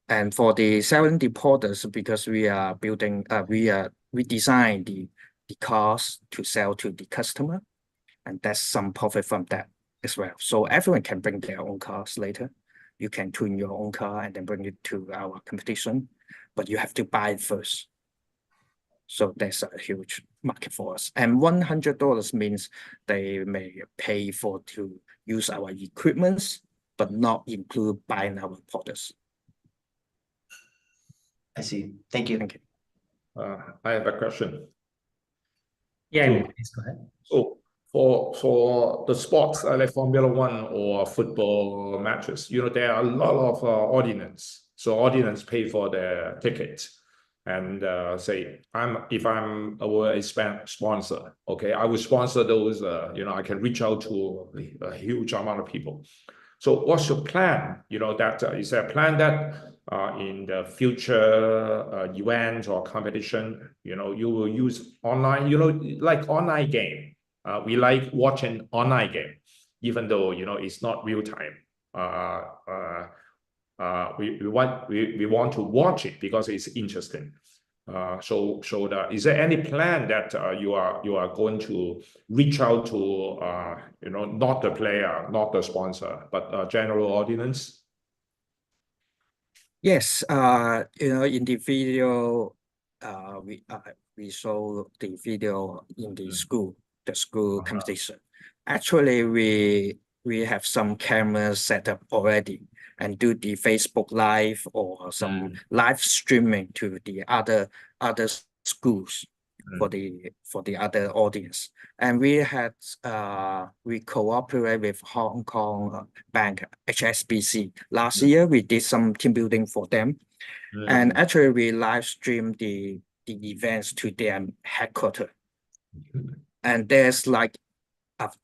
And for the selling the products, because we are building, we design the cars to sell to the customer, and that's some profit from that as well. So everyone can bring their own cars later. You can tune your own car and then bring it to our competition, but you have to buy it first. So that's a huge market for us. And $100 means they may pay to use our equipments, but not include buying our products. I see. Thank you. Thank you. I have a question. Yeah, So- Emil, please go ahead. So for the sports like Formula One or football matches, there are a lot of audience. So audience pay for their tickets. And say if I'm a sponsor, okay, I will sponsor those. I can reach out to a huge amount of people. So what's your plan? Is there a plan that in the future events or competition, you will use online, like online game. We like watching online game, even though, it's not real time. We want to watch it because it's interesting. Is there any plan that you are going to reach out to not the player, not the sponsor, but general audience? Yes, in the video, we show the video in the school competition. Actually, we have some cameras set up already and do the Facebook Live or some live streaming to the other schools for the other audience. And we cooperate with Hong Kong bank HSBC. Last year we did some team building for them, and actually we live stream the events to their headquarters. And there's like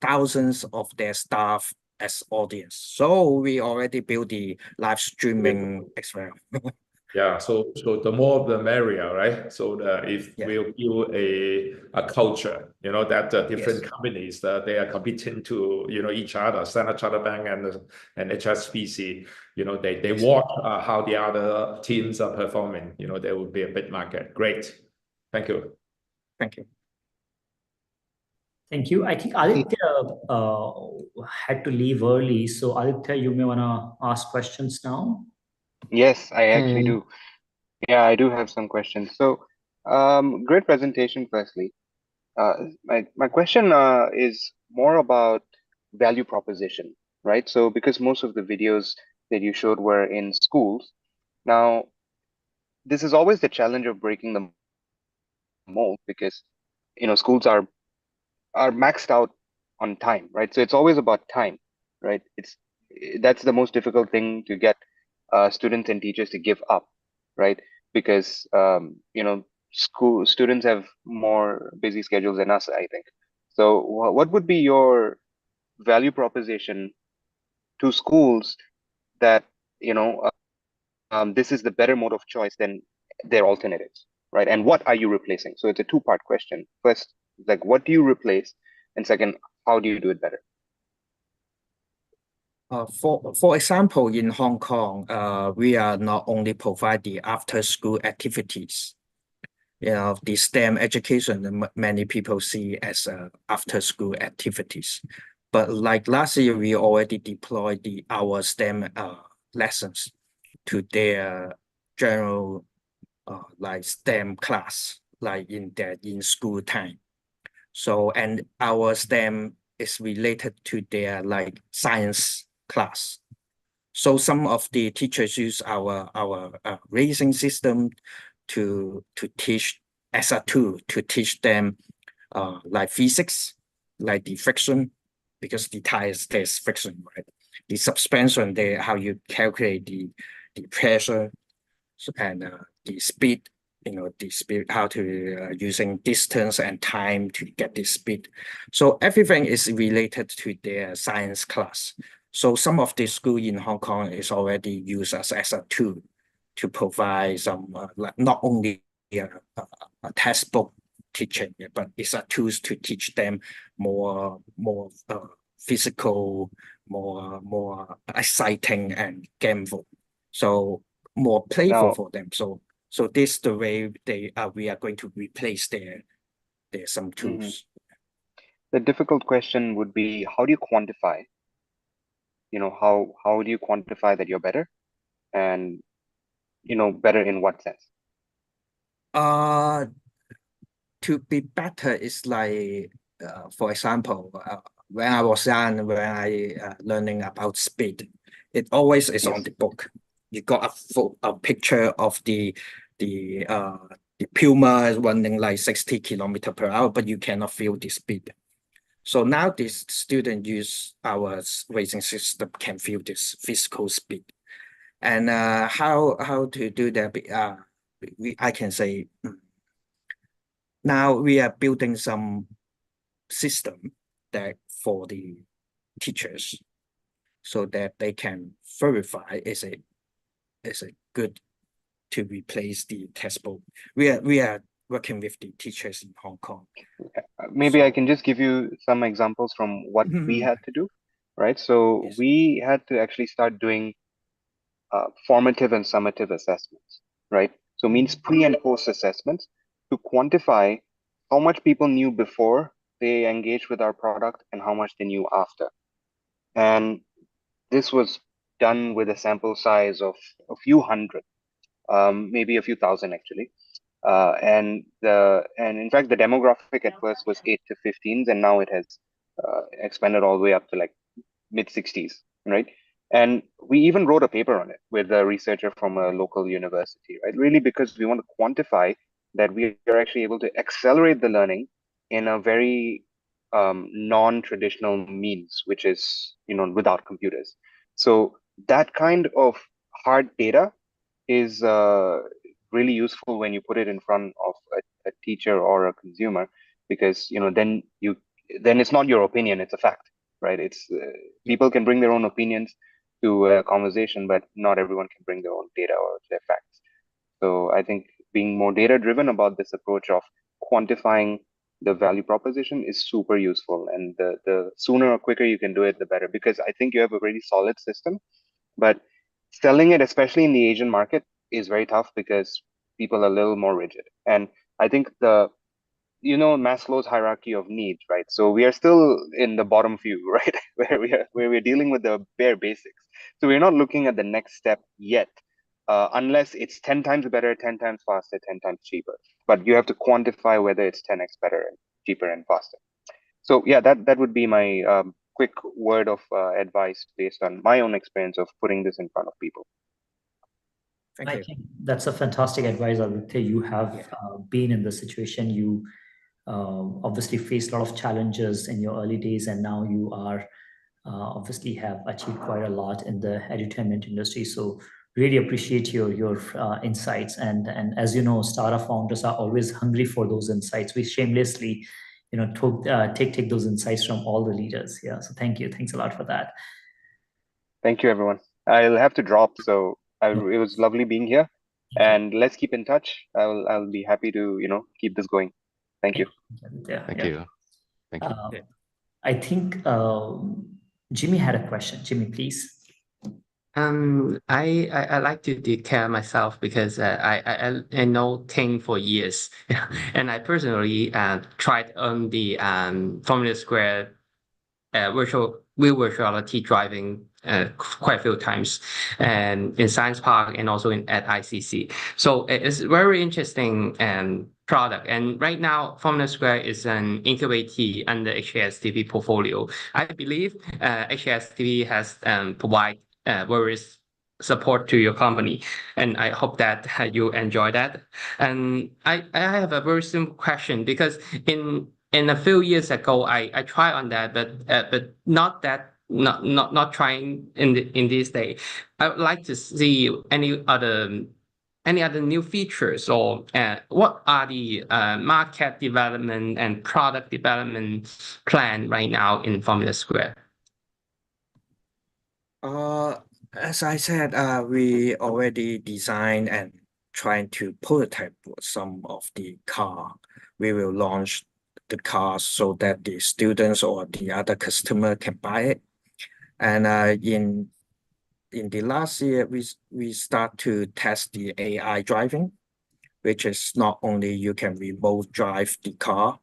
thousands of their staff as audience. So we already built the live streaming as well. Yeah, so the more the merrier, right? So we'll build a culture, that different companies that they are competing to, each other, Standard Chartered Bank and HSBC, they watch how the other teams are performing. There will be a big market. Great. Thank you. Thank you. Thank you. I think Aditya had to leave early. So Aditya, you may want to ask questions now. Yes, I actually do. Yeah, I do have some questions. So, great presentation, firstly. My question is more about value proposition, right? So, because most of the videos that you showed were in schools, now, this is always the challenge of breaking the mold because, schools are maxed out on time, right? So it's always about time, right? That's the most difficult thing to get students and teachers to give up, right? Because school students have more busy schedules than us, I think. So what would be your value proposition to schools that this is the better mode of choice than their alternatives, right? And what are you replacing? So it's a two-part question. First, like, what do you replace? And second, how do you do it better? For example, in Hong Kong, we are not only provide the after-school activities. The STEM education, many people see as after-school activities. But like last year, we already deployed our STEM lessons to their general like STEM class, like in school time. So, and our STEM is related to their like science class. So some of the teachers use our rating system to teach as a tool to teach them like physics, like the friction, because the tires, there's friction, right? The suspension there, how you calculate the pressure and the speed, the speed, how to using distance and time to get the speed. So everything is related to their science class. So some of the school in Hong Kong is already used as a tool to provide some, not only a textbook teaching, but it's a tools to teach them more physical, more exciting and gameful. So more playful for them. So this is the way we are going to replace their some tools. The difficult question would be, how do you quantify? How do you quantify that you're better, and better in what sense? To be better is like, for example, when I was young, when I learning about speed, it always is on the book. You got a picture of the Puma running like 60 kilometers per hour, but you cannot feel the speed. So now this student use our racing system can feel this physical speed. And how to do that? I can say, now we are building some system that for the teachers, so that they can verify is it good to replace the textbook. We are working with the teachers in Hong Kong. Maybe I can just give you some examples from what we had to do, right? So we had to actually start doing formative and summative assessments, right? So means pre and post assessments to quantify how much people knew before they engaged with our product and how much they knew after. And this was done with a sample size of a few hundred, maybe a few thousand actually. And in fact, the demographic at first was 8 to 15s, and now it has expanded all the way up to like mid 60s, right? And we even wrote a paper on it with a researcher from a local university, right? Really, because we want to quantify that we are actually able to accelerate the learning in a very non-traditional means, which is, without computers. So that kind of hard data is really useful when you put it in front of a teacher or a consumer, because then it's not your opinion, it's a fact, right? It's people can bring their own opinions to a conversation, but not everyone can bring their own data or their facts. So I think being more data driven about this approach of quantifying the value proposition is super useful, and the sooner or quicker you can do it, the better, because I think you have a really solid system, but selling it, especially in the Asian market, is very tough because people are a little more rigid. And I think Maslow's hierarchy of needs, right? So we are still in the bottom few, right? where we're dealing with the bare basics. So we're not looking at the next step yet, unless it's 10 times better, 10 times faster, 10 times cheaper. But you have to quantify whether it's 10x better and cheaper and faster. So yeah, that would be my quick word of advice based on my own experience of putting this in front of people. Thank you. I think that's a fantastic advice, Aditya. You have been in this situation. You obviously faced a lot of challenges in your early days, and now you are obviously have achieved quite a lot in the edutainment industry. So really appreciate your insights. And as you know, startup founders are always hungry for those insights. We shamelessly, take those insights from all the leaders. Yeah. So thank you. Thanks a lot for that. Thank you, everyone. I'll have to drop. So it was lovely being here, and let's keep in touch. I'll be happy to keep this going. Thank you. Thank you. Thank you. I think Jimmy had a question. Jimmy, please. I like to declare myself because I know Ting for years, and I personally tried on the Formula Square virtual reality driving quite a few times, and in Science Park and also at ICC. So it's very interesting product. And right now, Formula Square is an incubatee under HKSTV portfolio. I believe HKSTV has provide various support to your company, and I hope that you enjoy that. And I have a very simple question, because in in a few years ago, I tried on that, but not trying in this day. I would like to see any other new features, or what are the market development and product development plan right now in Formula Square? As I said, we already designed and trying to prototype some of the car. We will launch the cars so that the students or the other customer can buy it. And in the last year, we start to test the AI driving, which is not only you can remote drive the car,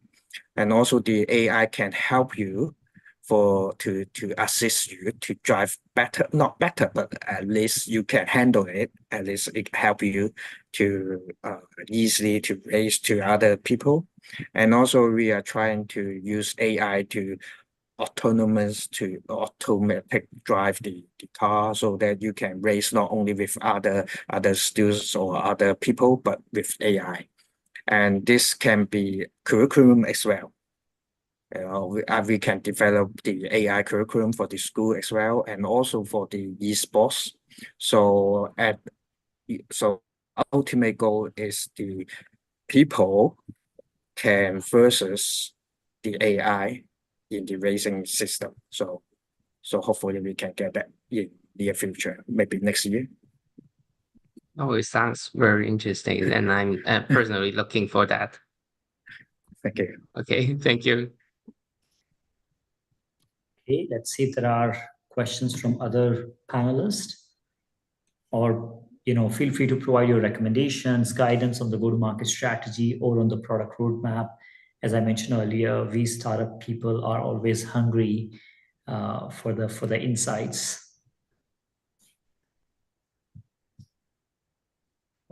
and also the AI can help you to assist you to drive better, not better, but at least you can handle it. At least it help you to easily to race to other people. And also we are trying to use AI to automatic drive the car, so that you can race not only with other students or other people, but with AI. And this can be curriculum as well. We can develop the AI curriculum for the school as well, and also for the esports. So ultimate goal is the people can versus the AI in the racing system. So hopefully we can get that in the future, maybe next year. Oh, it sounds very interesting, and I'm personally looking for that. Thank you. Okay, thank you. Okay, let's see if there are questions from other panelists, or feel free to provide your recommendations, guidance on the go-to-market strategy or on the product roadmap. As I mentioned earlier, we startup people are always hungry for the insights.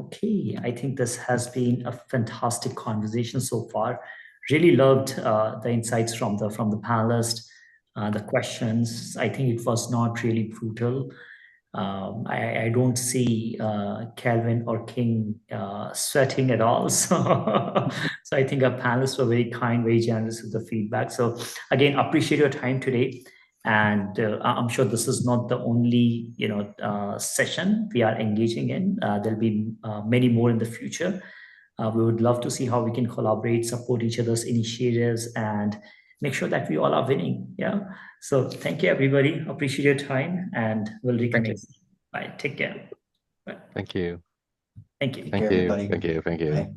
Okay, I think this has been a fantastic conversation so far. Really loved the insights from the panelists, the questions. I think it was not really brutal. I don't see Calvin or King sweating at all. So I think our panelists were very kind, very generous with the feedback. So again, appreciate your time today. And I'm sure this is not the only session we are engaging in. There'll be many more in the future. We would love to see how we can collaborate, support each other's initiatives, and make sure that we all are winning. Yeah. So thank you, everybody. Appreciate your time, and we'll reconnect. Bye. Take care. Bye. Thank you. Thank you. Take care, everybody. Thank you. Bye.